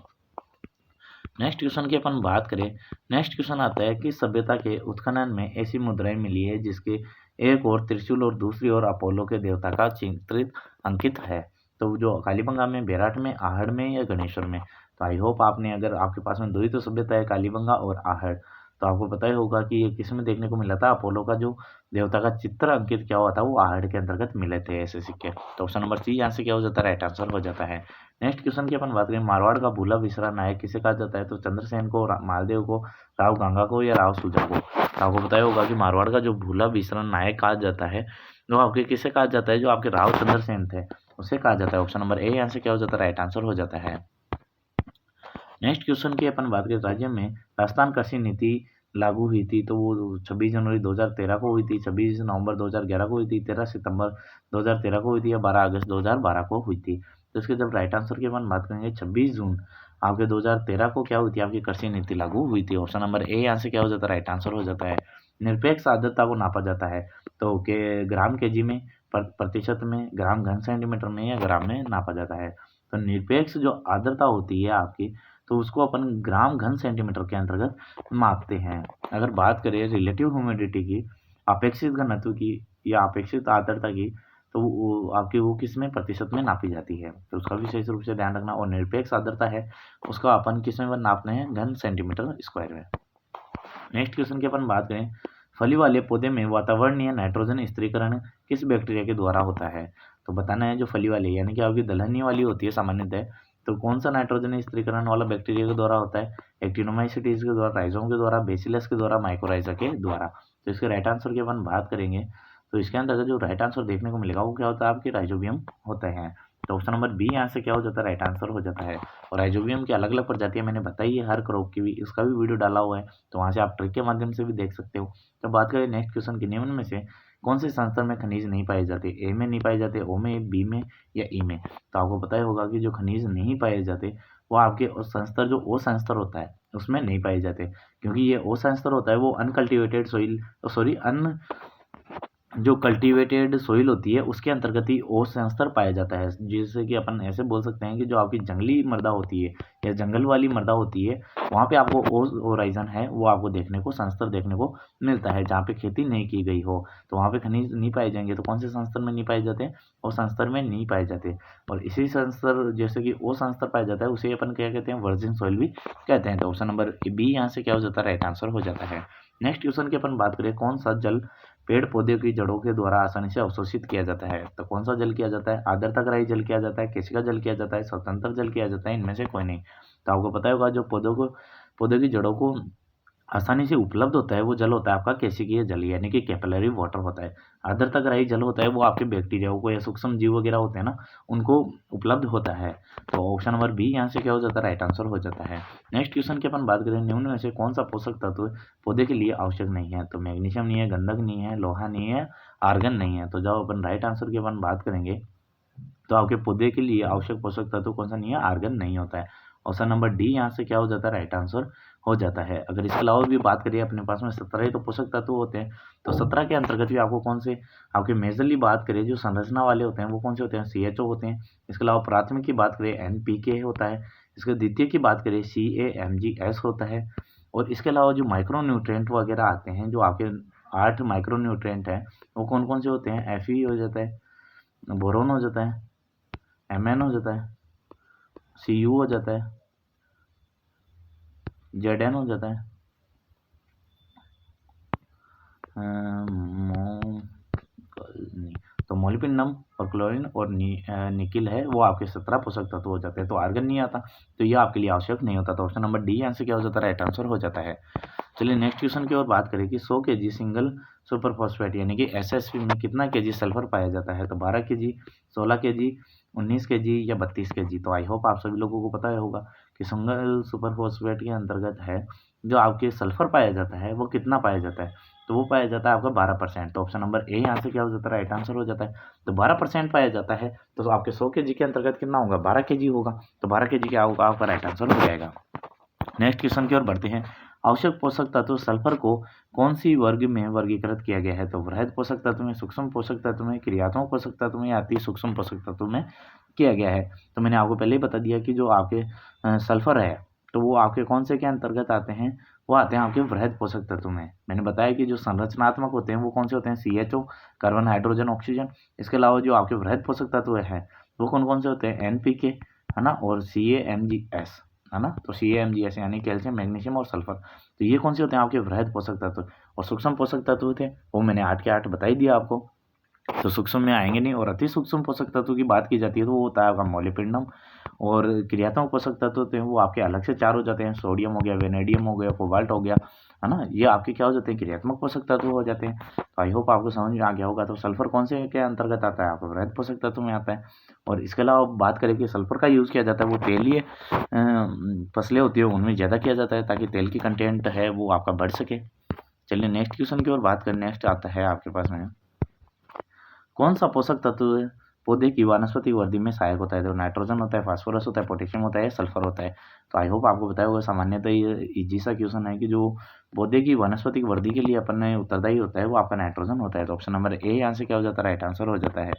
नेक्स्ट क्वेश्चन की अपन बात करें, नेक्स्ट क्वेश्चन आता है कि सभ्यता के उत्खनन में ऐसी मुद्राएं मिली है जिसके एक और त्रिशूल और दूसरी ओर अपोलो के देवता का चित्रित अंकित है। तो जो कालीबंगा में, बेराट में, आहड़ में या गणेश्वर में। तो आई होप आपने, अगर आपके पास में दो ही तो सभ्यता है, कालीबंगा और आहड़, तो आपको पता ही होगा कि ये किस में देखने को मिला था, अपोलो का जो देवता का चित्र अंकित किया हुआ था वो आहड़ के अंतर्गत मिले थे ऐसे सिक्के। तो ऑप्शन नंबर सी यहाँ से क्या हो जाता है, राइट आंसर हो जाता है। नेक्स्ट क्वेश्चन की अपन बात करें, मारवाड़ का भूला विसरा नायक किसे कहा जाता है। तो चंद्रसेन को, मालदेव को, राव गंगा को या राव सूजा को। तो आपको पता होगा कि मारवाड़ का जो भूला विसरा नायक कहा जाता है वो आपके किसे कहा जाता है, जो आपके राव चंद्रसेन थे उसे कहा जाता है। ऑप्शन नंबर ए यहाँ से क्या हो जाता है, राइट आंसर हो जाता है। नेक्स्ट क्वेश्चन की अपन बात करें, राज्य में राजस्थान कृषि नीति लागू हुई थी तो वो 26 जनवरी 2013 को हुई थी, 26 नवंबर 2011 को हुई थी, 13 सितंबर 2013 को हुई थी या 12 अगस्त 2012 को हुई थी। तो इसके जब राइट आंसर की अपन बात करेंगे, 26 जून आपके 2013 को क्या हुई थी, आपकी कृषि नीति लागू हुई थी। ऑप्शन नंबर ए यहाँ से क्या हो जाता है, राइट आंसर हो जाता है। निरपेक्ष आर्द्रता को नापा जाता है तो के ग्राम केजी में, प्रतिशत में, ग्राम घन सेंटीमीटर में या ग्राम में नापा जाता है। तो निरपेक्ष जो आर्द्रता होती है आपकी, तो उसको अपन ग्राम घन सेंटीमीटर के अंतर्गत मापते हैं। अगर बात करें रिलेटिव ह्यूमिडिटी की, अपेक्षित घनत्व की या अपेक्षित आर्द्रता की, तो वो आपकी वो किस में, प्रतिशत में नापी जाती है। तो उसका विशेष रूप से ध्यान रखना। और निरपेक्ष आर्द्रता है उसका अपन किस में नापते हैं, घन सेंटीमीटर स्क्वायर में। नेक्स्ट क्वेश्चन की अपन बात करें, फली वाले पौधे में वातावरणीय नाइट्रोजन स्थिरीकरण किस बैक्टीरिया के द्वारा होता है। तो बताना है, जो फली वाली यानी कि आपकी दलहनी वाली होती है सामान्यतः, तो कौन सा नाइट्रोजन स्थिरीकरण वाला बैक्टीरिया के द्वारा होता है, एक्टिनोमाइसीटीज के द्वारा, राइजोम के द्वारा, बेसिलस के द्वारा, माइकोराइजा के द्वारा। तो इसके राइट आंसर की अपन बात करेंगे तो इसके अंदर जो राइट आंसर देखने को मिलेगा वो क्या होता है, आपके राइजोबियम होता है। तो ऑप्शन नंबर बी यहाँ से क्या हो जाता है, राइट आंसर हो जाता है। और राइजोबियम की अलग अलग प्रजातियां मैंने बताई है, हर क्रॉप की भी, इसका भी वीडियो डाला हुआ है, तो वहाँ से आप ट्रिक के माध्यम से भी देख सकते हो। तो बात करें नेक्स्ट क्वेश्चन की, निम्न में से कौन से संस्तर में खनिज नहीं पाए जाते, ए में नहीं पाए जाते, ओ में, बी में या ई में। तो आपको पता ही होगा कि जो खनिज नहीं पाए जाते वो आपके संस्तर, जो ओ संस्तर होता है उसमें नहीं पाए जाते, क्योंकि ये ओ संस्तर होता है वो अनकल्टिवेटेड सॉइल, सॉरी अन जो कल्टीवेटेड सोइल होती है उसके अंतर्गत ही ओस संस्तर पाया जाता है। जैसे कि अपन ऐसे बोल सकते हैं कि जो आपकी जंगली मृदा होती है या जंगल वाली मृदा होती है वहाँ पे आपको ओस होराइजन है वो आपको देखने को, संस्तर देखने को मिलता है। जहाँ पे खेती नहीं की गई हो तो वहाँ पे खनिज नहीं पाए जाएंगे। तो कौन से संस्तर में नहीं पाए जाते, वो संस्तर में नहीं पाए जाते। और इसी संस्तर, जैसे कि वो संस्तर पाया जाता है उसे अपन क्या कहते हैं, वर्जिन सॉइल भी कहते हैं। तो ऑप्शन नंबर बी यहाँ से क्या हो जाता है, राइट आंसर हो जाता है। नेक्स्ट क्वेश्चन की अपन बात करें, कौन सा जल पेड़ पौधे की जड़ों के द्वारा आसानी से अवशोषित किया जाता है। तो कौन सा जल किया जाता है, आर्द्रताग्राही जल किया जाता है, केशिका जल किया जाता है, स्वतंत्र जल किया जाता है, इनमें से कोई नहीं। तो आपको पता होगा जो पौधों की जड़ों को आसानी से उपलब्ध होता है वो जल होता है आपका केशिकीय जल यानी कि कैपिलरी वाटर होता है। आर्द्रता ग्राही जल होता है वो आपके बैक्टीरियाओं को या सूक्ष्म जीव वगैरह होते हैं ना, उनको उपलब्ध होता है। तो ऑप्शन नंबर बी यहाँ से क्या हो जाता है, राइट आंसर हो जाता है। नेक्स्ट क्वेश्चन की अपन बात करें, निम्न में से कौन सा पोषक तत्व पौधे के लिए आवश्यक नहीं है? तो मैग्नीशियम नहीं है, गंधक नहीं है, लोहा नहीं है, आर्गन नहीं है। तो जब अपन राइट आंसर की अपन बात करेंगे तो आपके पौधे के लिए आवश्यक पोषक तत्व कौन सा नहीं है, आर्गन नहीं होता है। ऑप्शन नंबर डी यहाँ से क्या हो जाता है, राइट आंसर हो जाता है। अगर इसके अलावा भी बात करिए, अपने पास में 17 ही तो पोषक तत्व होते हैं, तो 17 के अंतर्गत भी आपको कौन से आपके मेजरली बात करें जो संरचना वाले होते हैं वो कौन से होते हैं, CHO होते हैं। इसके अलावा प्राथमिक की बात करें NPK होता है। इसके द्वितीय की बात करें CAMGS होता है। और इसके अलावा जो माइक्रो न्यूट्रिएंट वगैरह आते हैं, जो आपके 8 माइक्रो न्यूट्रिएंट हैं, वो कौन कौन से होते हैं, Fe हो जाता है, बोरोन हो जाता है, Mn हो जाता है, Cu हो जाता है, Zn हो जाता है, तो मोलिब्डेनम और क्लोरीन और निकिल है वो आपके 17 पोषक तत्व हो जाते हैं। तो आर्गन नहीं आता, तो ये आपके लिए आवश्यक नहीं होता। तो ऑप्शन नंबर डी आंसर क्या हो जाता है, राइट आंसर हो जाता है। चलिए नेक्स्ट क्वेश्चन की ओर बात करें कि 100 kg सिंगल सुपर फॉस्फेट यानी कि SSP में कितना kg सल्फर पाया जाता है? तो 12 kg, 16 kg, 19 kg या 32 kg। तो आई होप आप सभी लोगों को पता होगा कि सिंगल सुपर फॉस्फेट के अंतर्गत है जो आपके सल्फर पाया जाता है वो कितना पाया जाता है? तो वो पाया जाता है आपका 12%। तो ऑप्शन नंबर ए यहाँ से क्या हो जाता है, राइट आंसर हो जाता है। तो 12% पाया जाता है, तो आपके 100 kg के अंतर्गत कितना होगा, 12 kg होगा। तो 12 kg क्या होगा, आपका राइट आंसर हो जाएगा। नेक्स्ट क्वेश्चन की ओर बढ़ते हैं। आवश्यक पोषक तत्व सल्फर को कौन सी वर्ग में वर्गीकृत किया गया है? तो वृहद पोषक तत्व में, सूक्ष्म पोषक तत्व में, क्रियात्मक पोषक तत्व में या अति सूक्ष्म पोषक तत्व में किया गया है? तो मैंने आपको पहले ही बता दिया कि जो आपके सल्फर है तो वो आपके कौन से के अंतर्गत आते हैं, वो आते हैं आपके वृहद पोषक तत्व में। मैंने बताया कि जो संरचनात्मक होते हैं वो कौन से होते हैं, CHO, कार्बन, हाइड्रोजन, ऑक्सीजन। इसके अलावा जो आपके वृहद पोषक तत्व है वो कौन कौन से होते हैं, NPK है ना, और CAMGS है ना। तो CAMGS यानी कैल्शियम, मैग्नीशियम और सल्फर। तो ये कौन से होते हैं आपके वृहद पोषक तत्व। और सूक्ष्म पोषक तत्व थे वो मैंने 8 के 8 बता ही दिया आपको, तो सूक्ष्म में आएंगे नहीं। और अति सूक्ष्म पोषक तत्व की बात की जाती है तो वो होता है आपका मोलिब्डेनम। और क्रियात्मक पोषक तत्व होते हैं वो आपके अलग से 4 हो जाते हैं, सोडियम हो गया, वेनेडियम हो गया, कोबाल्ट हो गया है ना। ये आपके क्या हो जाते हैं, क्रियात्मक पोषक तत्व हो जाते हैं। तो आई होप आपको समझ में आ गया होगा। तो सल्फर कौन से के अंतर्गत आता है, आपको वृहद पोषक तत्व में आता है। और इसके अलावा बात करें कि सल्फर का यूज़ किया जाता है वो तेलीय फसलें होती है उनमें ज़्यादा किया जाता है ताकि तेल की कंटेंट है वो आपका बढ़ सके। चलिए नेक्स्ट क्वेश्चन की ओर बात करें। नेक्स्ट आता है आपके पास में, कौन सा पोषक तत्व पौधे की वानस्पतिक वृद्धि में सहायक होता है? तो नाइट्रोजन होता है, फास्फोरस होता है, पोटेशियम होता है, सल्फर होता है। तो आई होप आपको बताया होगा। सामान्यतः ये इजी सा क्वेश्चन है कि जो पौधे की वानस्पतिक वृद्धि के लिए अपन ने उत्तरदायी होता है वो आपका नाइट्रोजन होता है। तो ऑप्शन नंबर ए यहाँ से क्या हो जाता है, राइट आंसर हो जाता है।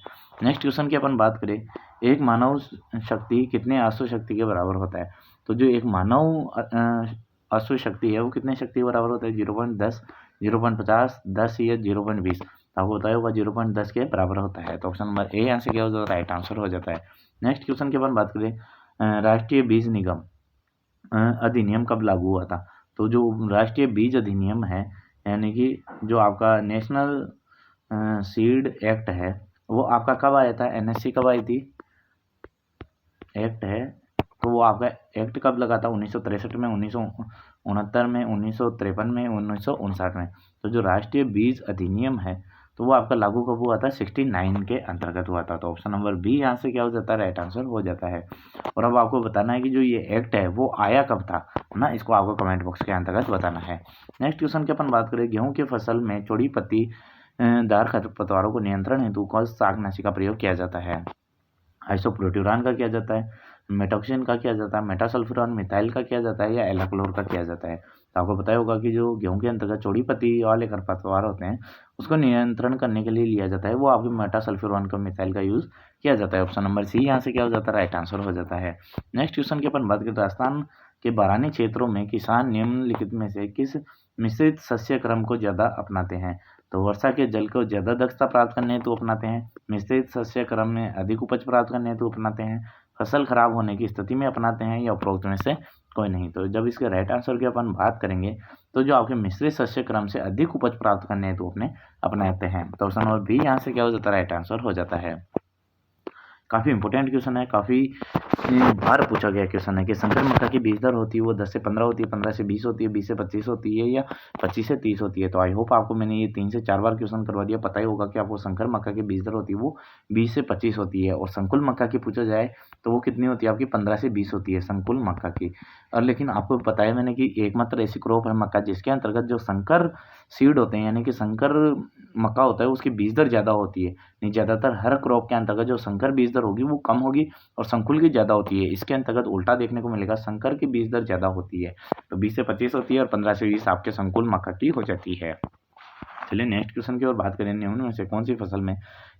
नेक्स्ट क्वेश्चन की अपन बात करें, एक मानव शक्ति कितने अश्व शक्ति के बराबर होता है? तो जो एक मानव अश्व शक्ति है वो कितने शक्ति के बराबर होता है, 0.10, 0.50, 10 या 0.20। आपको बताया होगा 0.10 के बराबर होता है। तो ऑप्शन नंबर ए यहाँ से क्या हो जाता है, राइट आंसर हो जाता है। नेक्स्ट क्वेश्चन की अपन बात करें, राष्ट्रीय बीज निगम अधिनियम कब लागू हुआ था? तो जो राष्ट्रीय बीज अधिनियम है यानी कि जो आपका नेशनल सीड एक्ट है वो आपका कब आया था, NSC कब आई थी, एक्ट है तो वो आपका एक्ट कब लगा था, 1963 में, 1969 में, 1953 में, 1959 में। तो जो राष्ट्रीय बीज अधिनियम है तो वो आपका लागू कब हुआ था, 69 के अंतर्गत हुआ था। तो ऑप्शन नंबर बी यहाँ से क्या हो जाता है, राइट आंसर हो जाता है। और अब आपको बताना है कि जो ये एक्ट है वो आया कब था ना, इसको आपको कमेंट बॉक्स के अंतर्गत बताना है। नेक्स्ट क्वेश्चन की अपन बात करें, गेहूं की फसल में चौड़ी पत्ती दार खरपतवारों को नियंत्रण हेतु कौन सा शाकनाशी का प्रयोग किया जाता है? आइसोप्रोट्यूरान का किया जाता है, मेटॉक्सिन का किया जाता है, मेटासल्फुरान मिथाइल का किया जाता है या एलाक्लोर का किया जाता है? तो आपको पता होगा कि जो गेहूं के अंतर्गत चौड़ी पत्ती वाले खरपतवार होते हैं उसको नियंत्रण करने के लिए लिया जाता है वो आपके मेटासल्फुरान का मिथाइल का यूज़ किया जाता है। ऑप्शन नंबर सी यहाँ से क्या हो जाता है, राइट आंसर हो जाता है। नेक्स्ट क्वेश्चन की अपन बात करें, राजस्थान के बारानी क्षेत्रों में किसान निम्नलिखित में से किस मिश्रित शस्य क्रम को ज़्यादा अपनाते हैं? तो वर्षा के जल को ज़्यादा दक्षता प्राप्त करने हेतु अपनाते हैं, मिश्रित शस्य क्रम में अधिक उपज प्राप्त करने हेतु अपनाते हैं, फसल खराब होने की स्थिति में अपनाते हैं या उपरोक्त में से कोई नहीं। तो जब इसके राइट आंसर की अपन बात करेंगे तो जो आपके मिश्रित शस्य क्रम से अधिक उपज प्राप्त करने हेतु अपनाते हैं। तो ऑप्शन नंबर बी यहाँ से क्या हो जाता है, राइट आंसर हो जाता है। काफ़ी इंपॉर्टेंट क्वेश्चन है, काफ़ी बार पूछा गया क्वेश्चन है कि संकर मक्का की बीज दर होती है वो 10 से 15 होती है, 15 से 20 होती है, 20 से 25 होती है या 25 से 30 होती है। तो आई होप आपको मैंने ये 3 से 4 बार क्वेश्चन करवा दिया, पता ही होगा कि आपको संकर मक्का की बीज दर होती है वो 20 से 25 होती है, और संकुल मक्का की पूछा जाए तो वो कितनी होती है आपकी 15 से 20 होती है संकुल मक्का की। और लेकिन आपको बताया मैंने कि एकमात्र ऐसी क्रॉप है मक्का जिसके अंतर्गत जो संकर सीड होते हैं यानी कि संकर मक्का होता है उसकी बीज दर ज़्यादा होती है। नहीं, ज़्यादातर हर क्रॉप के अंतर्गत जो संकर बीज दर होगी वो कम होगी और संकुल की ज़्यादा होती है। इसके अंतर्गत उल्टा देखने को मिलेगा, संकर की बीज दर ज़्यादा होती है, तो 20 से 25 होती है और 15 से 20 आपके संकुल मक्का की हो जाती है। चलिए नेक्स्ट क्वेश्चन की ओर बात करें, निम्न में से कौन सी फसल में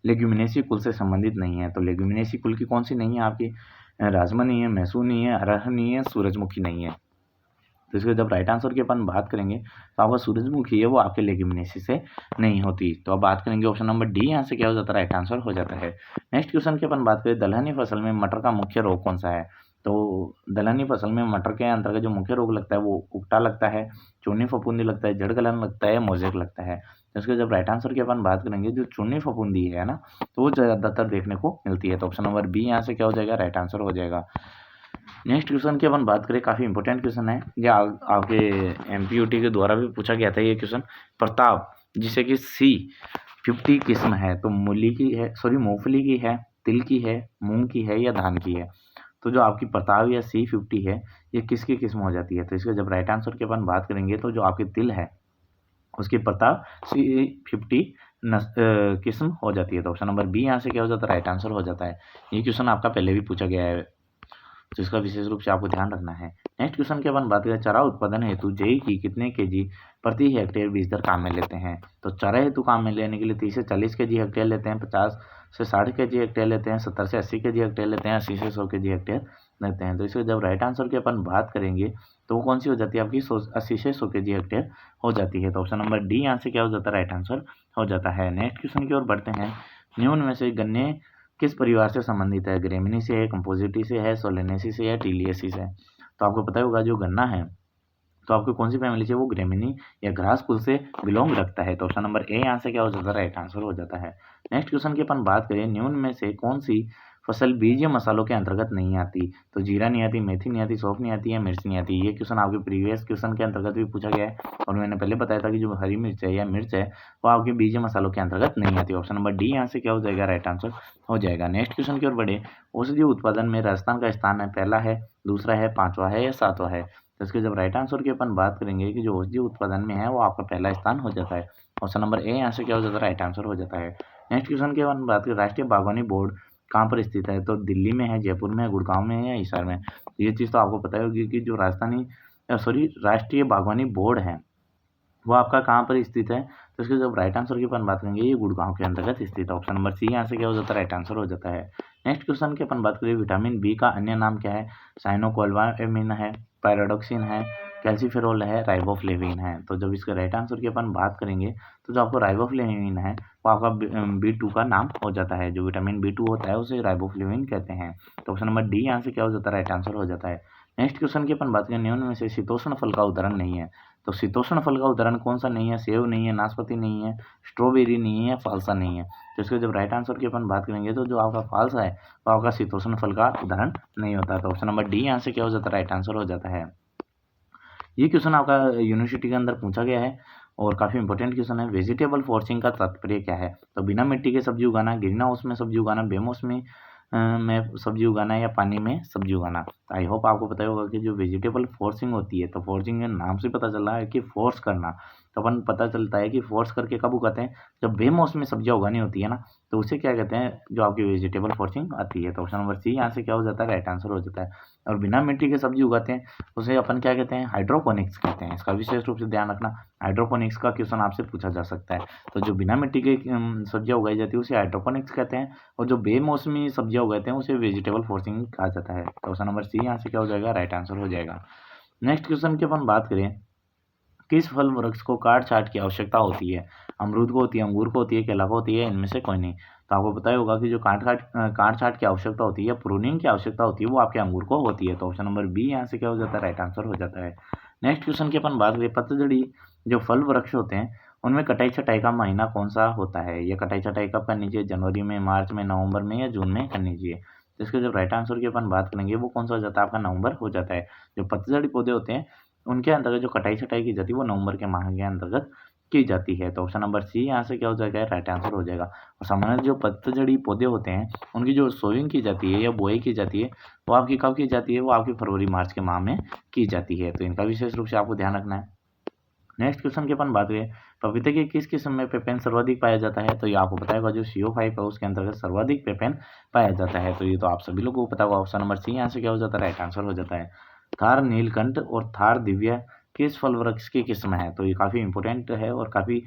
लेग्यूमिनेसी कुल से संबंधित नहीं है। तो लेग्यूमिनेसी कुल की कौन सी नहीं है आपकी, राजमा नहीं है, मैसूर नहीं है, अरहर नहीं है, सूरजमुखी नहीं है। तो इसके जब राइट आंसर की अपन बात करेंगे तो आपका सूरजमुखी है वो आपके लेग्यूमिनेसी से नहीं होती। तो अब बात करेंगे ऑप्शन नंबर डी, यहाँ से क्या हो जाता है राइट आंसर हो जाता है। नेक्स्ट क्वेश्चन की अपन बात करें, दलहनी फसल में मटर का मुख्य रोग कौन सा है। तो दलहनी फसल में मटर के अंतर्गत जो मुख्य रोग लगता है वो उकटा लगता है, चूनी फफूंदी लगता है, जड़ गलन लगता है, मोजेक लगता है। तो इसके जब राइट आंसर की अपन बात करेंगे, जो चूनी फफूंदी है ना तो वो ज़्यादातर देखने को मिलती है। तो ऑप्शन नंबर बी यहाँ से क्या हो जाएगा राइट आंसर हो जाएगा। नेक्स्ट क्वेश्चन की अपन बात करें, काफ़ी इंपॉर्टेंट क्वेश्चन है, ये आपके एमपीयूटी के द्वारा भी पूछा गया था ये क्वेश्चन। प्रताप जिसे कि C50 किस्म है, तो मूली की है, सॉरी मूंगफली की है, तिल की है, मूंग की है या धान की है। तो जो आपकी प्रताप या C50 है ये किसकी किस्म हो जाती है। तो इसका जब राइट आंसर की अपन बात करेंगे तो जो आपकी तिल है उसकी प्रताप C50 किस्म हो जाती है। तो ऑप्शन नंबर बी यहाँ से क्या हो जाता है राइट आंसर हो जाता है। ये क्वेश्चन आपका पहले भी पूछा गया है तो इसका विशेष रूप से आपको ध्यान रखना है। नेक्स्ट क्वेश्चन की अपन बात करें, चारा उत्पादन हेतु जेई की कितने केजी प्रति हेक्टेयर बीज दर काम में लेते हैं। तो चारा हेतु काम में लेने के लिए 30 से 40 केजी हेक्टेयर लेते हैं, 50 से 60 केजी हेक्टेयर लेते हैं, 70 से 80 केजी हेक्टेयर लेते हैं, 80 से 100 केजी हेक्टेयर लेते हैं। तो इसके जब राइट आंसर की अपन बात करेंगे तो वो कौन सी हो जाती है आपकी 80 से 100 केजी हेक्टेयर हो जाती है। तो ऑप्शन नंबर डी यहाँ से क्या हो जाता है राइट आंसर हो जाता है। नेक्स्ट क्वेश्चन की ओर बढ़ते हैं, निम्न में से गन्ने किस परिवार से संबंधित है। ग्रेमिनी से है, कंपोजिटी से है, सोलेनेसी से है, टीलियसी से है। तो आपको पता होगा जो गन्ना है तो आपको कौन सी फैमिली से वो ग्रेमिनी या ग्रास कुल से बिलोंग रखता है। तो ऑप्शन नंबर ए यहाँ से क्या हो जाता है राइट आंसर हो जाता है। नेक्स्ट क्वेश्चन की अपन बात करें, निम्न में से कौन सी फसल बीज या मसालों के अंतर्गत नहीं आती। तो जीरा नहीं आती, मेथी नहीं आती, सौंफ नहीं आती या मिर्च नहीं आती। ये क्वेश्चन आपके प्रीवियस क्वेश्चन के अंतर्गत भी पूछा गया है और मैंने पहले बताया था कि जो हरी मिर्च है या मिर्च है वो आपके बीज या मसालों के अंतर्गत नहीं आती। ऑप्शन नंबर डी यहाँ से क्या हो जाएगा राइट आंसर हो जाएगा। नेक्स्ट क्वेश्चन की ओर बढ़े, औषधि उत्पादन में राजस्थान का स्थान है, पहला है, दूसरा है, पांचवा है या सातवां है। तो इसके जब राइट आंसर की अपन बात करेंगे कि जो औषधि उत्पादन में है वो आपका पहला स्थान हो जाता है। ऑप्शन नंबर ए यहाँ से क्या हो जाता है राइट आंसर हो जाता है। नेक्स्ट क्वेश्चन की अपन बात करें, राष्ट्रीय बागवानी बोर्ड कहाँ पर स्थित है। तो दिल्ली में है, जयपुर में है, गुड़गांव में है या हिसार में। ये चीज़ तो आपको पता होगी कि जो राष्ट्रीय बागवानी बोर्ड है वो आपका कहाँ पर स्थित है। तो इसके जब राइट आंसर की अपन बात करेंगे ये गुड़गांव के अंतर्गत स्थित है। ऑप्शन नंबर सी यहाँ से क्या हो जाता है राइट आंसर हो जाता है। नेक्स्ट क्वेश्चन की अपन बात करें, विटामिन बी का अन्य नाम क्या है। साइनोकोल्वामिन है, पैराडॉक्सिन है, कैल्सीफेरोल है, राइबोफ्लेविन है। तो जब इसके राइट आंसर की अपन बात करेंगे तो जो आपको राइबोफ्लेविन है वो आपका B2 का नाम हो जाता है। जो विटामिन B2 होता है उसे राइबोफ्लेविन कहते हैं। तो ऑप्शन नंबर डी यहाँ से क्या हो जाता है राइट आंसर हो जाता है। नेक्स्ट क्वेश्चन की अपन बात करें, निम्न में से शीतोष्ण फल का उदाहरण नहीं है। तो शीतोष्ण फल का उदाहरण कौन सा नहीं है। सेब नहीं है, नाशपाती नहीं है, स्ट्रॉबेरी नहीं है, फालसा नहीं है। तो इसके जब राइट आंसर की अपन बात करेंगे तो जो आपका फालसा है वो आपका शीतोष्ण फल का उदाहरण नहीं होता। तो ऑप्शन नंबर डी यहाँ से क्या हो जाता है राइट आंसर हो जाता है। ये क्वेश्चन आपका यूनिवर्सिटी के अंदर पूछा गया है और काफ़ी इंपॉर्टेंट क्वेश्चन है। वेजिटेबल फॉर्चिंग का तात्पर्य क्या है। तो बिना मिट्टी के सब्जी उगाना, ग्रीन हाउस में सब्जी उगाना, बेमौसमी में सब्जी उगाना या पानी में सब्जी उगाना। तो आई होप आपको पता होगा कि जो वेजिटेबल फोर्सिंग होती है, तो फोर्सिंग के नाम से पता चल रहा है कि फोर्स करना। तो अपन पता चलता है कि फोर्स करके कब उगाते हैं, जब बेमौसमी सब्जियां उगानी होती है ना, तो उसे क्या कहते हैं, जो आपकी वेजिटेबल फोर्सिंग आती है। तो ऑप्शन नंबर सी यहाँ से क्या हो जाता है राइट आंसर हो जाता है। और बिना मिट्टी के सब्जी उगाते हैं उसे अपन क्या कहते हैं, हाइड्रोपोनिक्स कहते हैं। इसका विशेष रूप से ध्यान रखना, हाइड्रोपोनिक्स का क्वेश्चन आपसे पूछा जा सकता है। तो जो बिना मिट्टी के सब्जियां उगाई जाती है उसे हाइड्रोपोनिक्स कहते हैं और जो बेमौसमी सब्जियां उगाते हैं उसे वेजिटेबल फोर्सिंग कहा जाता है। तो ऑप्शन नंबर सी यहाँ से क्या हो जाएगा राइट आंसर हो जाएगा। नेक्स्ट क्वेश्चन की अपन बात करें, किस फल वृक्ष को काट छाट की आवश्यकता होती है। अमरूद को होती है, अंगूर को होती है, केला को होती है, इनमें से कोई नहीं। तो आपको पता ही होगा कि जो काट छाट की आवश्यकता होती है या प्रूनिंग की आवश्यकता होती है वो आपके अंगूर को होती है। तो ऑप्शन नंबर बी यहाँ से क्या हो जाता है राइट आंसर हो जाता है। नेक्स्ट क्वेश्चन की अपन बात करें, पतझड़ी जो फल वृक्ष होते हैं उनमें कटाई छटाई का महीना कौन सा होता है? ये कटाई छटाई कब करनी चाहिए? जनवरी में, मार्च में, नवंबर में या जून में करनी चाहिए? तो इसके जब राइट आंसर की अपन बात करेंगे वो कौन सा हो जाता है? आपका नवंबर हो जाता है। जो पतझड़ी पौधे होते हैं उनके अंतर्गत जो कटाई छटाई की जाती है वो नवंबर के माह के अंतर्गत की जाती है। तो ऑप्शन नंबर सी यहाँ से क्या हो जाएगा? राइट आंसर हो जाएगा। और सामान्य जो पतझड़ी पौधे होते हैं उनकी जो सोइंग की जाती है या बुआई की जाती है वो आपकी कब की जाती है? वो आपकी फरवरी मार्च के माह में की जाती है। तो इनका विशेष रूप से आपको ध्यान रखना है। नेक्स्ट क्वेश्चन की अपन बात करें, पपीते के किस किस्म में पेपेन सर्वाधिक पाया जाता है? तो ये आपको पता होगा जो CO5 है उसके अंतर्गत सर्वाधिक पेपेन पाया जाता है। तो ये तो आप सभी लोगों को पता होगा। ऑप्शन नंबर सी यहाँ से क्या हो जाता है? राइट आंसर हो जाता है। थार नीलकंठ और थार दिव्या किस फल वृक्ष की किस्म है? तो ये काफी इंपॉर्टेंट है और काफी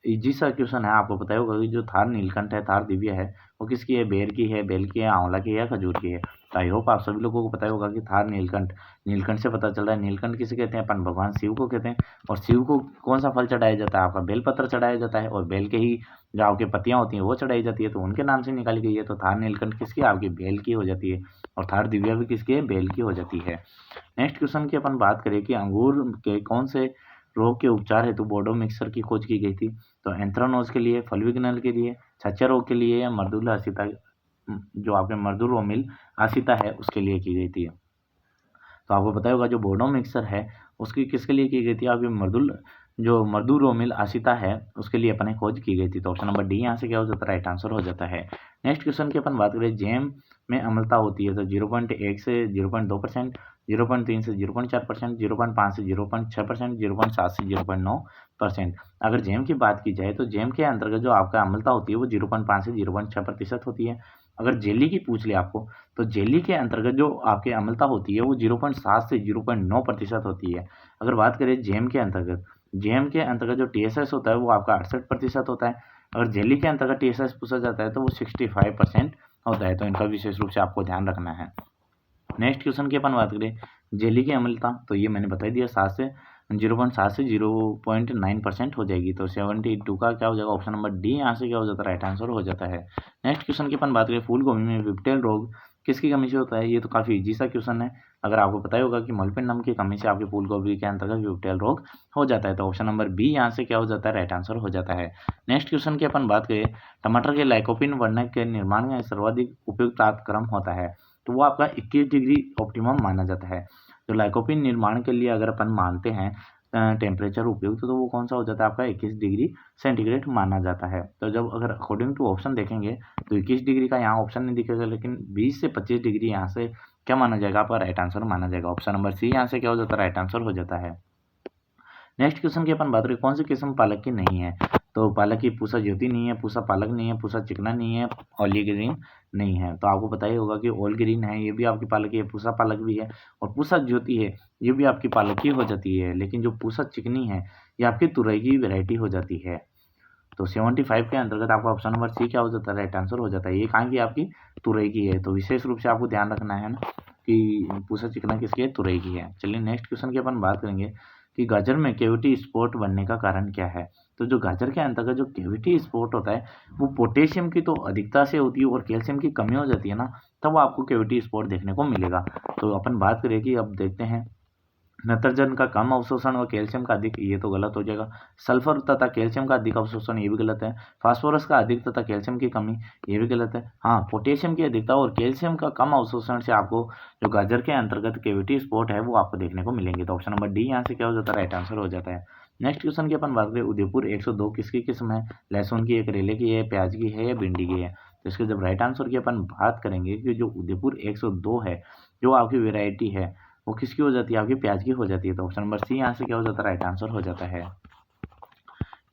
इजी सा क्वेश्चन है। आपको पता होगा कि जो थार नीलकंठ है, थार दिव्या है, वो किसकी है? बेर की है, बेल की है, आंवला की है या खजूर की है? तो आई होप आप सभी लोगों को पता होगा कि थार नीलकंठ, नीलकंठ से पता चल रहा है। नीलकंठ किसे कहते हैं? अपन भगवान शिव को कहते हैं। और शिव को कौन सा फल चढ़ाया जाता है? आपका बेलपत्र चढ़ाया जाता है और बेल के ही जो आपकी पत्तियां होती हैं वो चढ़ाई जाती है, तो उनके नाम से निकाली गई है। तो थार नीलकंठ किसकी? आपकी बेल की हो जाती है। और थार दिव्या भी किसकी है? बेल की हो जाती है। नेक्स्ट क्वेश्चन की अपन बात करें कि अंगूर के कौन से रोग के उपचार हेतु बोर्डो मिक्सर की खोज की गई थी? तो एंथ्रानोज के लिए, फल विग्नल के लिए, छाछा रोग के लिए या मर्दुला आसिता, जो आपके मर्दुरोमिल आसिता है उसके लिए की गई थी। तो आपको पता होगा जो बोर्डो मिक्सर है उसकी किसके लिए की गई थी? आपकी जो मर्दुरोमिल आसिता है उसके लिए अपने खोज की गई थी। तो ऑप्शन नंबर डी यहाँ से क्या हो जाता है? राइट आंसर हो जाता है। नेक्स्ट क्वेश्चन की अपन बात करें, जैम में अम्लता होती है तो 0.1 से 0.2%, 0.3 से 0.4%, 0.5 से 0.6%, 0.7 से 0.9%। अगर जैम की बात की जाए तो जैम के अंतर्गत जो आपका अम्लता होती है वो 0.5 से 0.6% होती है। अगर जेली की पूछ ले आपको तो जेली के अंतर्गत जो आपकी अम्लता होती है वो 0.7 से 0.9% होती है। अगर बात करें जैम के अंतर्गत, जेम के अंतर्गत जो TSS होता है वो आपका 68% होता है। अगर जेली के अंतर्गत TSS पूछा जाता है तो वो 65% होता है। तो इनका विशेष रूप से आपको ध्यान रखना है। नेक्स्ट क्वेश्चन की अपन बात करें, जेली की अम्लता, तो ये मैंने बता दिया 0.7 से 0.9% हो जाएगी। तो 72 का क्या हो जाएगा? ऑप्शन नंबर डी यहाँ से क्या हो जाता है? राइट आंसर हो जाता है। नेक्स्ट क्वेश्चन की अपन बात करें, फूल गोभी में विप्टेल रोग किसकी कमी से होता है? ये तो काफी इजी सा क्वेश्चन है। अगर आपको पता होगा कि मॉलिबेडनम की कमी से आपके फूल गोभी के अंतर्गत विप्टेल रोग हो जाता है। तो ऑप्शन नंबर बी यहाँ से क्या हो जाता है? राइट आंसर हो जाता है। नेक्स्ट क्वेश्चन की अपन बात करें, टमाटर के लाइकोपिन वर्णक के निर्माण में सर्वाधिक उपयुक्त तापक्रम होता है तो वो आपका 21 डिग्री ऑप्टिमम माना जाता है। तो लाइकोपिन निर्माण के लिए अगर अपन मानते हैं टेम्परेचर उपयुक्त तो वो कौन सा हो जाता है? आपका 21 डिग्री सेंटीग्रेड माना जाता है। तो जब अगर अकॉर्डिंग टू ऑप्शन देखेंगे तो 21 डिग्री का यहाँ ऑप्शन नहीं दिखेगा, लेकिन 20 से 25 डिग्री यहाँ से क्या माना जाएगा? आपका राइट आंसर माना जाएगा। ऑप्शन नंबर सी यहाँ से क्या हो जाता है? राइट आंसर हो जाता है। नेक्स्ट क्वेश्चन की अपन बात करें, कौन सी किस्म पालक की नहीं है? तो पालक की पूसा ज्योति नहीं है, पूसा पालक नहीं है, पूसा चिकना नहीं है, ऑली ग्रीन नहीं है। तो आपको पता ही होगा कि ऑल ग्रीन है ये भी आपकी पालक की है, पूसा पालक भी है, और पूसा ज्योति है ये भी आपकी पालक की हो जाती है। लेकिन जो पूसा चिकनी है ये आपकी तुरई की वैरायटी हो जाती है। तो 75 के अंतर्गत आपका ऑप्शन नंबर सी क्या हो जाता है? राइट आंसर हो जाता है। ये कहाँ की? आपकी तुरई की है। तो विशेष रूप से आपको ध्यान रखना है ना कि पूसा चिकना किसकी है? तुरई की है। चलिए नेक्स्ट क्वेश्चन की अपन बात करेंगे कि गाजर में कैविटी स्पॉट बनने का कारण क्या है? तो जो गाजर के अंतर्गत जो कैविटी स्पॉट होता है वो पोटेशियम की तो अधिकता से होती है और कैल्शियम की कमी हो जाती है ना, तब आपको कैविटी स्पॉट देखने को मिलेगा। तो अपन बात करें कि अब देखते हैं, नत्रजन का कम अवशोषण व कैल्शियम का अधिक, ये तो गलत हो जाएगा। सल्फर तथा कैल्शियम का अधिक अवशोषण, ये भी गलत है। फास्फोरस का अधिक तथा कैल्शियम की कमी, ये भी गलत है। हाँ, पोटेशियम की अधिकता और कैल्शियम का कम अवशोषण से आपको जो गाजर के अंतर्गत कैविटी स्पॉट है वो आपको देखने को मिलेंगे। तो ऑप्शन नंबर डी यहाँ से क्या हो जाता है? राइट आंसर हो जाता है। नेक्स्ट क्वेश्चन की अपन बात करें, उदयपुर 102 किसकी किस्म है? लहसुन की है, करेले की है, प्याज की है या भिंडी की है? तो इसके जब राइट आंसर की अपन बात करेंगे कि जो उदयपुर 102 है जो आपकी वेराइटी है वो किसकी हो जाती है? आपकी प्याज की हो जाती है। तो ऑप्शन नंबर सी यहाँ से क्या हो जाता है? राइट आंसर हो जाता है।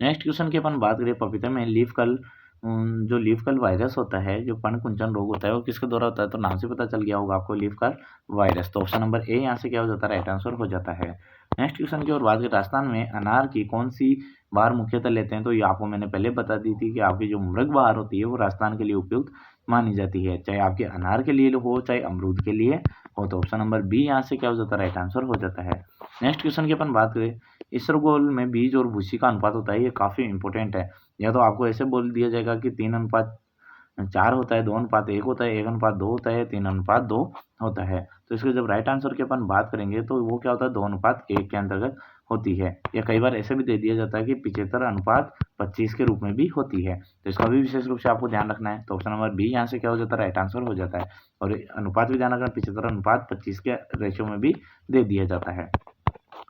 नेक्स्ट क्वेश्चन की अपन बात करें, पपीते में लीफ कल, जो लीफ कल वायरस होता है, जो पर्ण कुंचन रोग होता है, वो किसके द्वारा होता है? तो नाम से पता चल गया होगा आपको, लीफ कल वायरस। तो ऑप्शन नंबर ए यहाँ से क्या हो जाता है? राइट आंसर हो जाता है। नेक्स्ट क्वेश्चन की ओर बात करें, राजस्थान में अनार की कौन सी बहार मुख्यतः लेते हैं? तो ये आपको मैंने पहले बता दी थी कि आपकी जो मृग बहार होती है वो राजस्थान के लिए उपयुक्त मानी जाती है, चाहे आपके अनार के लिए हो चाहे अमरूद के लिए हो। तो ऑप्शन नंबर बी यहाँ से क्या हो जाता है? राइट आंसर हो जाता है। नेक्स्ट क्वेश्चन की अपन बात करें, इसरगोल में बीज और भूसी का अनुपात होता है, ये काफी इंपॉर्टेंट है। या तो आपको ऐसे बोल दिया जाएगा कि 3:4 होता है, 2:1 होता है, 1:2 होता है, 3:2 होता है। तो इसके जब राइट आंसर की अपन बात करेंगे तो वो क्या होता है? 2:1 के अंतर्गत होती है, या कई बार ऐसे भी दे दिया जाता है कि 75:25 के रूप में भी होती है। तो इसका भी विशेष रूप से आपको ध्यान रखना है। तो ऑप्शन नंबर बी यहाँ से क्या हो जाता है, राइट आंसर हो जाता है। और अनुपात भी ध्यान रखना, 75:25 के रेशियो में भी दे दिया जाता है।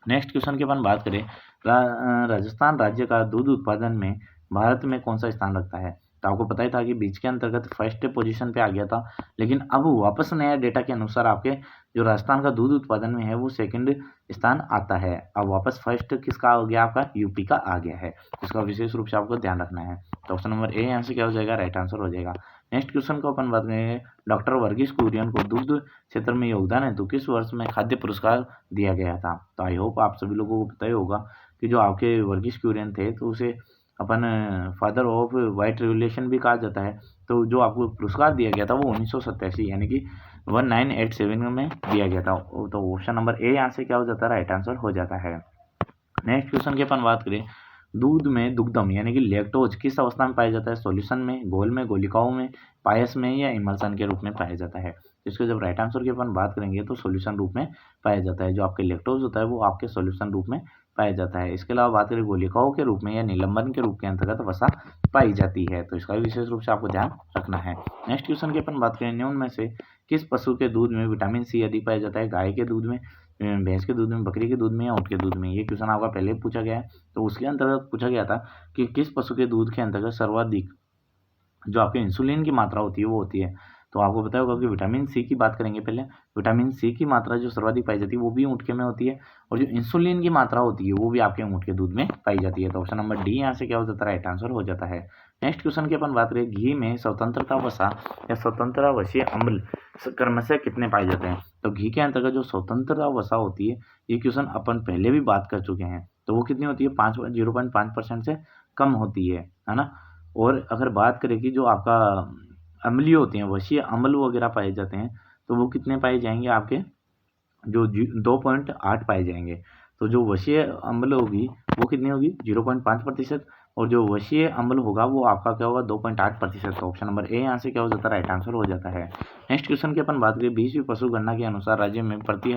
नेक्स्ट क्वेश्चन की अपन बात करें, राजस्थान राज्य का दूध उत्पादन में भारत में कौन सा स्थान रखता है। तो आपको पता ही था कि बीच के अंतर्गत फर्स्ट पोजीशन पे आ गया था, लेकिन अब वापस नया डेटा के अनुसार आपके जो राजस्थान का दूध उत्पादन में है वो सेकंड स्थान आता है। अब वापस फर्स्ट किसका हो गया, आपका यूपी का आ गया है। इसका विशेष रूप से आपको ध्यान रखना है। तो ऑप्शन नंबर ए यहाँ से क्या हो जाएगा, राइट आंसर हो जाएगा। नेक्स्ट क्वेश्चन को अपन बात करेंगे, डॉक्टर वर्गीस कुरियन को दुग्ध क्षेत्र में योगदान है तो किस वर्ष में खाद्य पुरस्कार दिया गया था। तो आई होप आप सभी लोगों को पता ही होगा कि जो आपके वर्गीस कुरियन थे तो उसे अपन फादर ऑफ वाइट रेवोल्यूशन भी कहा जाता है। तो जो आपको पुरस्कार दिया गया था वो 1987 यानी कि 1987 में दिया गया था। तो ऑप्शन नंबर ए यहाँ से क्या हो जाता है, राइट आंसर हो जाता है। नेक्स्ट क्वेश्चन की अपन बात करें, दूध में दुग्धम यानी कि लैक्टोज किस अवस्था में पाया जाता है, सॉल्यूशन में, घोल में, गोलिकाओं में, पायस में या इमल्सन के रूप में पाया जाता है। इसको जब राइट आंसर की अपन बात करेंगे तो सॉल्यूशन रूप में पाया जाता है। जो आपके लैक्टोज होता है वो आपके सॉल्यूशन रूप में पाया जाता है। इसके अलावा बात करें गोलिकाओं के रूप में या निलंबन के रूप के अंतर्गत वसा पाई जाती है। तो इसका विशेष रूप से आपको ध्यान रखना है। नेक्स्ट क्वेश्चन की अपन बात करें, निम्न में से किस पशु के दूध में विटामिन सी अधिक पाया जाता है, गाय के दूध में, भैंस के दूध में, बकरी के दूध में या ऊँट के दूध में। ये क्वेश्चन आपका पहले पूछा गया है। तो उसके अंतर्गत पूछा गया था कि किस पशु के दूध के अंतर्गत सर्वाधिक जो आपके इंसुलिन की मात्रा होती है वो होती है। तो आपको पता होगा कि विटामिन सी की बात करेंगे पहले। विटामिन सी की मात्रा जो सर्वाधिक पाई जाती है वो भी ऊँट के में होती है, और जो इंसुलिन की मात्रा होती है वो भी आपके ऊँट के दूध में पाई जाती है। तो ऑप्शन नंबर डी यहाँ से क्या हो जाता है, राइट आंसर हो जाता है। नेक्स्ट क्वेश्चन की अपन बात करें, घी में स्वतंत्रता वसा या स्वतंत्रावशीय अम्ल क्रमशः कितने पाए जाते हैं। तो घी के अंतर्गत जो स्वतंत्रता वसा होती है, ये क्वेश्चन अपन पहले भी बात कर चुके हैं। तो वो कितनी होती है, 0.5% से कम होती है ना। और अगर बात करें कि जो आपका अम्लीय होते हैं, वशीय अम्ल वगैरह पाए जाते हैं, तो वो कितने पाए जाएंगे, आपके जो 2.8 पाए जाएंगे। तो जो वशीय अम्ल होगी वो कितनी होगी, 0.5%, और जो वशीय अम्ल होगा वो आपका क्या होगा, 2.8%। तो ऑप्शन नंबर ए यहाँ से क्या हो जाता है, राइट आंसर हो जाता है। नेक्स्ट क्वेश्चन की अपन बात करें, 20वीं पशु गणना के अनुसार राज्य में प्रति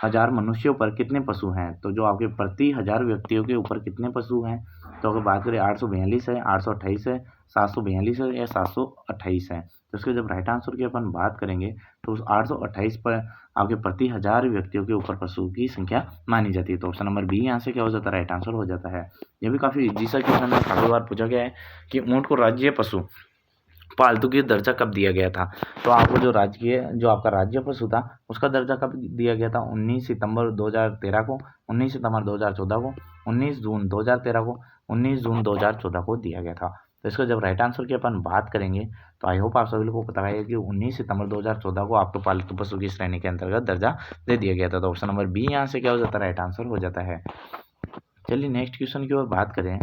हजार मनुष्यों पर कितने पशु हैं। तो जो आपके प्रति 1000 व्यक्तियों के ऊपर कितने पशु हैं, तो अगर बात करें 842 है, 828 है, 742 है या 728 है। तो इसके जब राइट आंसर की अपन बात करेंगे तो उस 828 पर आपके प्रति 1000 व्यक्तियों के ऊपर पशु की संख्या मानी जाती है। तो ऑप्शन नंबर बी यहाँ से क्या हो जाता है, राइट आंसर हो जाता है। ये भी काफ़ी इजी सा क्वेश्चन है, काफ़ी बार पूछा गया है कि ऊँट को राज्य पशु पालतू की दर्जा कब दिया गया था। तो आपको जो आपका राज्य पशु था उसका दर्जा कब दिया गया था, 19 सितंबर 2013 को, 19 सितंबर 2014 को, 19 जून 2013 को, 19 जून 2014 को दिया गया था। तो इसका जब राइट आंसर की अपन बात करेंगे तो आई होप आप सभी लोगों को पता है कि 19 सितंबर 2014 को आपको पालतू पशु की श्रेणी के अंतर्गत दर्जा दे दिया गया था। तो ऑप्शन नंबर बी यहाँ से क्या हो जाता है, राइट आंसर हो जाता है। चलिए नेक्स्ट क्वेश्चन की ओर बात करें,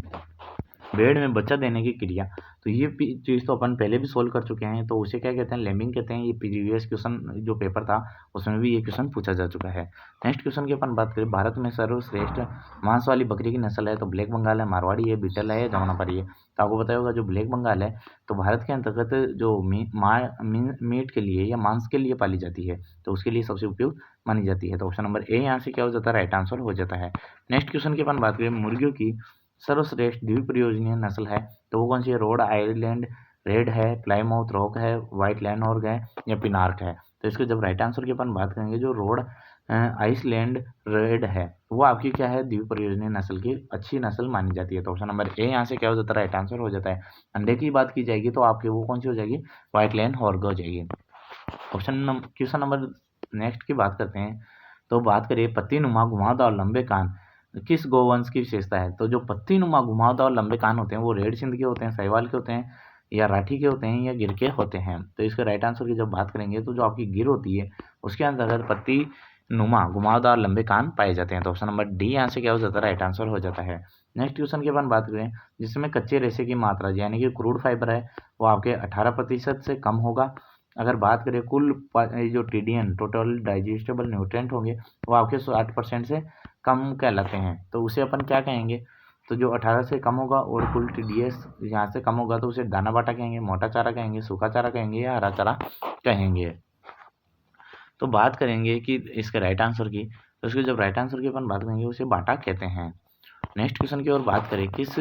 भेड़ में बच्चा देने की क्रिया। तो ये चीज़ तो अपन पहले भी सोल्व कर चुके हैं, तो उसे क्या कहते हैं, लैम्बिंग कहते हैं। ये प्रीवियस क्वेश्चन जो पेपर था उसमें भी ये क्वेश्चन पूछा जा चुका है। नेक्स्ट क्वेश्चन की अपन बात करें, भारत में सर्वश्रेष्ठ मांस वाली बकरी की नस्ल है। तो ब्लैक बंगाल है, मारवाड़ी है, बीटल है या जमुनापारी है। तो आपको पता होगा जो ब्लैक बंगाल है तो भारत के अंतर्गत जो मीट के लिए या मांस के लिए पाली जाती है, तो उसके लिए सबसे उपयुक्त मानी जाती है। तो ऑप्शन नंबर ए यहाँ से क्या हो जाता है, राइट आंसर हो जाता है। नेक्स्ट क्वेश्चन की अपन बात करें, मुर्गियों की सर्वश्रेष्ठ द्विप्रयोजनीय नस्ल है। तो वो कौन सी है, रोड आइलैंड रेड है, प्लाईमाउथ रॉक है, व्हाइट लैंडहॉर्न है या पिनार्क है। तो इसके जब राइट आंसर की अपन बात करेंगे, जो रोड आइसलैंड रेड है वो आपकी क्या है, द्विप्रयोजनीय नस्ल की अच्छी नस्ल मानी जाती है। तो ऑप्शन नंबर ए यहाँ से क्या हो जाता है, राइट आंसर हो जाता है। अंडे की बात की जाएगी तो आपकी वो कौन सी हो जाएगी, व्हाइट लैंडहॉर्न हो जाएगी। क्वेश्चन नंबर नेक्स्ट की बात करते हैं। तो बात करिए, पत्ती नुमा घुमावदार लंबे कान किस गोवंश की विशेषता है। तो जो पत्ती नुमा घुमावदार लंबे कान होते हैं वो रेड सिंध के होते हैं, साहिवाल के होते हैं या राठी के होते हैं या गिर के होते हैं। तो इसके राइट आंसर की जब बात करेंगे तो जो आपकी गिर होती है उसके अंतर्गत पत्ती नुमा घुमावदार लंबे कान पाए जाते हैं। तो ऑप्शन नंबर डी यहाँ से क्या हो जाता है, राइट आंसर हो जाता है। नेक्स्ट क्वेश्चन की अपन बात करें, जिसमें कच्चे रेशे की मात्रा यानी कि क्रूड फाइबर है वो आपके 18% से कम होगा। अगर बात करें कुल जो TDN टोटल डाइजेस्टेबल न्यूट्रिएंट होंगे वो आपके 60% से कम कहलाते हैं। तो उसे अपन क्या कहेंगे, तो जो 18 से कम होगा और कुल TDS यहाँ से कम होगा तो उसे दाना बाटा कहेंगे, मोटा चारा कहेंगे, सूखा चारा कहेंगे या हरा चारा कहेंगे। तो बात करेंगे कि इसके राइट आंसर की, तो इसके जब राइट आंसर की अपन बात करेंगे उसे बाटा कहते हैं। नेक्स्ट क्वेश्चन की ओर बात करें, किस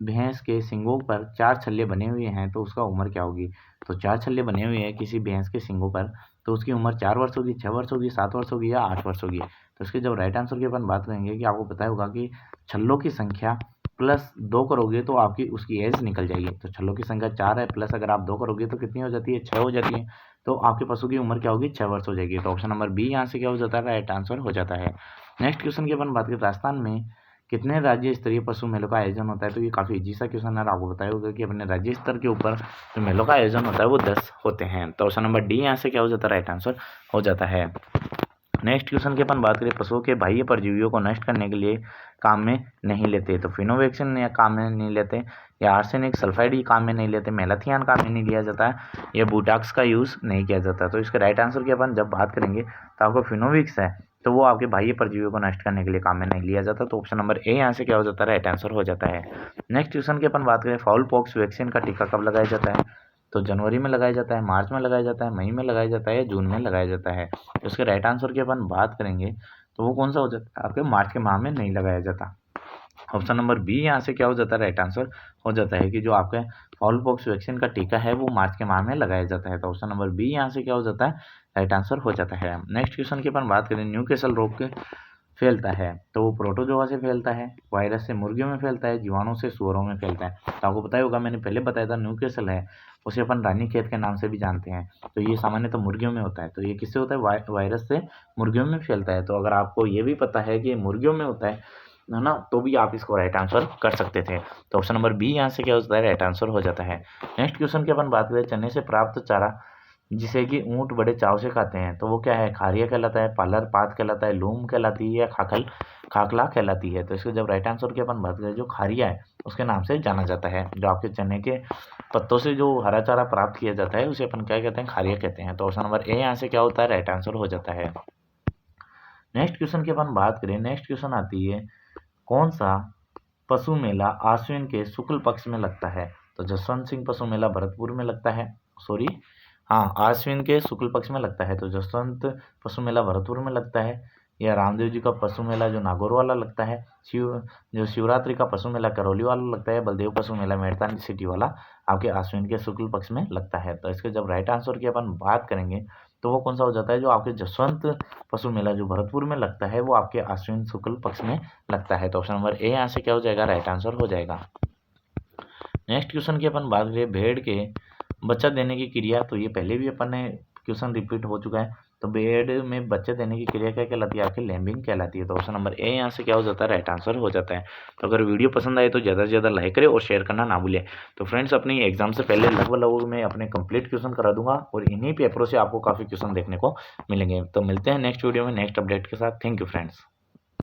भैंस के सींगों पर 4 छल्ले बने हुए हैं तो उसका उम्र क्या होगी। तो 4 छल्ले बने हुए हैं किसी भैंस के सींगों पर, तो उसकी उम्र 4 वर्ष होगी, 6 वर्ष होगी, 7 वर्ष होगी या 8 वर्ष होगी। तो इसके जब राइट आंसर की अपन बात करेंगे कि आपको पता होगा कि छल्लों की संख्या प्लस 2 करोगे तो आपकी उसकी एज निकल जाएगी। तो छल्लों की संख्या 4 है, प्लस अगर आप 2 करोगे तो कितनी हो जाती है, 6 हो जाती है। तो आपके पशु की उम्र क्या होगी, 6 वर्ष हो जाएगी। तो ऑप्शन नंबर बी यहाँ से क्या हो जाता है, राइट आंसर हो जाता है। नेक्स्ट क्वेश्चन की अपन बात करें, राजस्थान में कितने राज्य स्तरीय पशु मेलों का आयोजन होता है। तो ये काफ़ी इजी सा क्वेश्चन है, आपको बताया होगा कि अपने राज्य स्तर के ऊपर जो मेलों का आयोजन होता है वो 10 होते हैं। तो ऑप्शन नंबर डी यहाँ से क्या हो जाता है, राइट आंसर हो जाता है। नेक्स्ट क्वेश्चन की अपन बात करें, पशुओं के बाह्य परजीवियों को नष्ट करने के लिए काम में नहीं लेते। तो फिनोवैक्सीन या काम में नहीं लेते, या आर्सेनिक सल्फाइड काम में नहीं लेते, मेलाथियान काम में नहीं लिया जाता है, या बुटाक्स का यूज़ नहीं किया जाता। तो इसके राइट आंसर की अपन जब बात करेंगे तो आपको फिनोविक्स है तो वो आपके बाह्य परजीवियों को नष्ट करने के लिए काम में नहीं लिया जाता। तो ऑप्शन नंबर ए यहाँ से क्या हो जाता है, राइट आंसर हो जाता है। नेक्स्ट क्वेश्चन की अपन बात करें, फाउल पॉक्स वैक्सीन का टीका कब लगाया जाता है। तो जनवरी में लगाया जाता है, मार्च में लगाया जाता है, मई में लगाया जाता है या जून में लगाया जाता है। तो इसके राइट आंसर की अपन बात करेंगे तो वो कौन सा हो जाता है, आपके मार्च के माह में नहीं लगाया जाता। ऑप्शन नंबर बी यहाँ से क्या हो जाता है, राइट आंसर हो जाता है कि जो आपके फाउल पॉक्स वैक्सीन का टीका है वो मार्च के माह में लगाया जाता है। तो ऑप्शन नंबर बी यहाँ से क्या हो जाता है, राइट आंसर हो जाता है। नेक्स्ट क्वेश्चन की अपन बात करें, न्यूकैसल रोग के फैलता है तो वो प्रोटोजोआ से फैलता है, वायरस से मुर्गियों में फैलता है, जीवाणु से सुअरों में फैलता है। तो आपको पता ही होगा, मैंने पहले बताया था न्यूकैसल है उसे अपन रानीखेत के नाम से भी जानते हैं। तो ये सामान्य तो मुर्गियों में होता है, तो ये किससे होता है, वायरस से मुर्गियों में फैलता है। तो अगर आपको ये भी पता है कि ये मुर्गियों में होता है ना, तो भी आप इसको राइट आंसर कर सकते थे। तो ऑप्शन नंबर बी यहाँ से क्या होता है, राइट आंसर हो जाता है। नेक्स्ट क्वेश्चन की अपन बात करें, चने से प्राप्त चारा जिसे कि ऊँट बड़े चाव से खाते हैं तो वो क्या है, खारिया कहलाता है, पालर पात कहलाता है, लूम कहलाती है या खाकला कहलाती है। तो इसके जब राइट आंसर की अपन बात करें, जो खारिया है उसके नाम से जाना जाता है। जो आपके चने के पत्तों से जो हरा चारा प्राप्त किया जाता है उसे अपन क्या कहते हैं, खारिया कहते हैं। तो ऑप्शन नंबर ए यहाँ से क्या होता है, राइट आंसर हो जाता है। नेक्स्ट क्वेश्चन की अपन बात करें, नेक्स्ट क्वेश्चन आती है, कौन सा पशु मेला आश्विन के शुक्ल पक्ष में लगता है। तो जसवंत सिंह पशु मेला भरतपुर में लगता है, सॉरी हाँ आश्विन के शुक्ल पक्ष में लगता है। तो जसवंत पशु मेला भरतपुर में लगता है, या रामदेव जी का पशु मेला जो नागौर वाला लगता है, जो शिवरात्रि का पशु मेला करौली वाला लगता है, बलदेव पशु मेला मेड़तान सिटी वाला आपके आश्विन के शुक्ल पक्ष में लगता है। तो इसके जब राइट आंसर की अपन बात करेंगे तो वो कौन सा हो जाता है, जो आपके जसवंत पशु मेला जो भरतपुर में लगता है वो आपके आश्विन शुक्ल पक्ष में लगता है। तो ऑप्शन नंबर ए यहाँ से क्या हो जाएगा, राइट आंसर हो जाएगा। नेक्स्ट क्वेश्चन की अपन बात करें, भेड़ के बच्चा देने की क्रिया, तो ये पहले भी अपन ने क्वेश्चन रिपीट हो चुका है। तो भेड़ में बच्चे देने की क्रिया क्या कहलाती है, आपकी लैम्बिंग कहलाती है। तो ऑप्शन नंबर ए यहाँ से क्या हो जाता है, राइट आंसर हो जाता है। तो अगर वीडियो पसंद आए तो ज़्यादा से ज़्यादा लाइक करें और शेयर करना ना भूलें। तो फ्रेंड्स, अपनी एग्जाम से पहले लगभग मैं अपने कंप्लीट क्वेश्चन करा दूंगा और इन्हीं पेपरों से आपको काफ़ी क्वेश्चन देखने को मिलेंगे। तो मिलते हैं नेक्स्ट वीडियो में नेक्स्ट अपडेट के साथ। Thank you friends.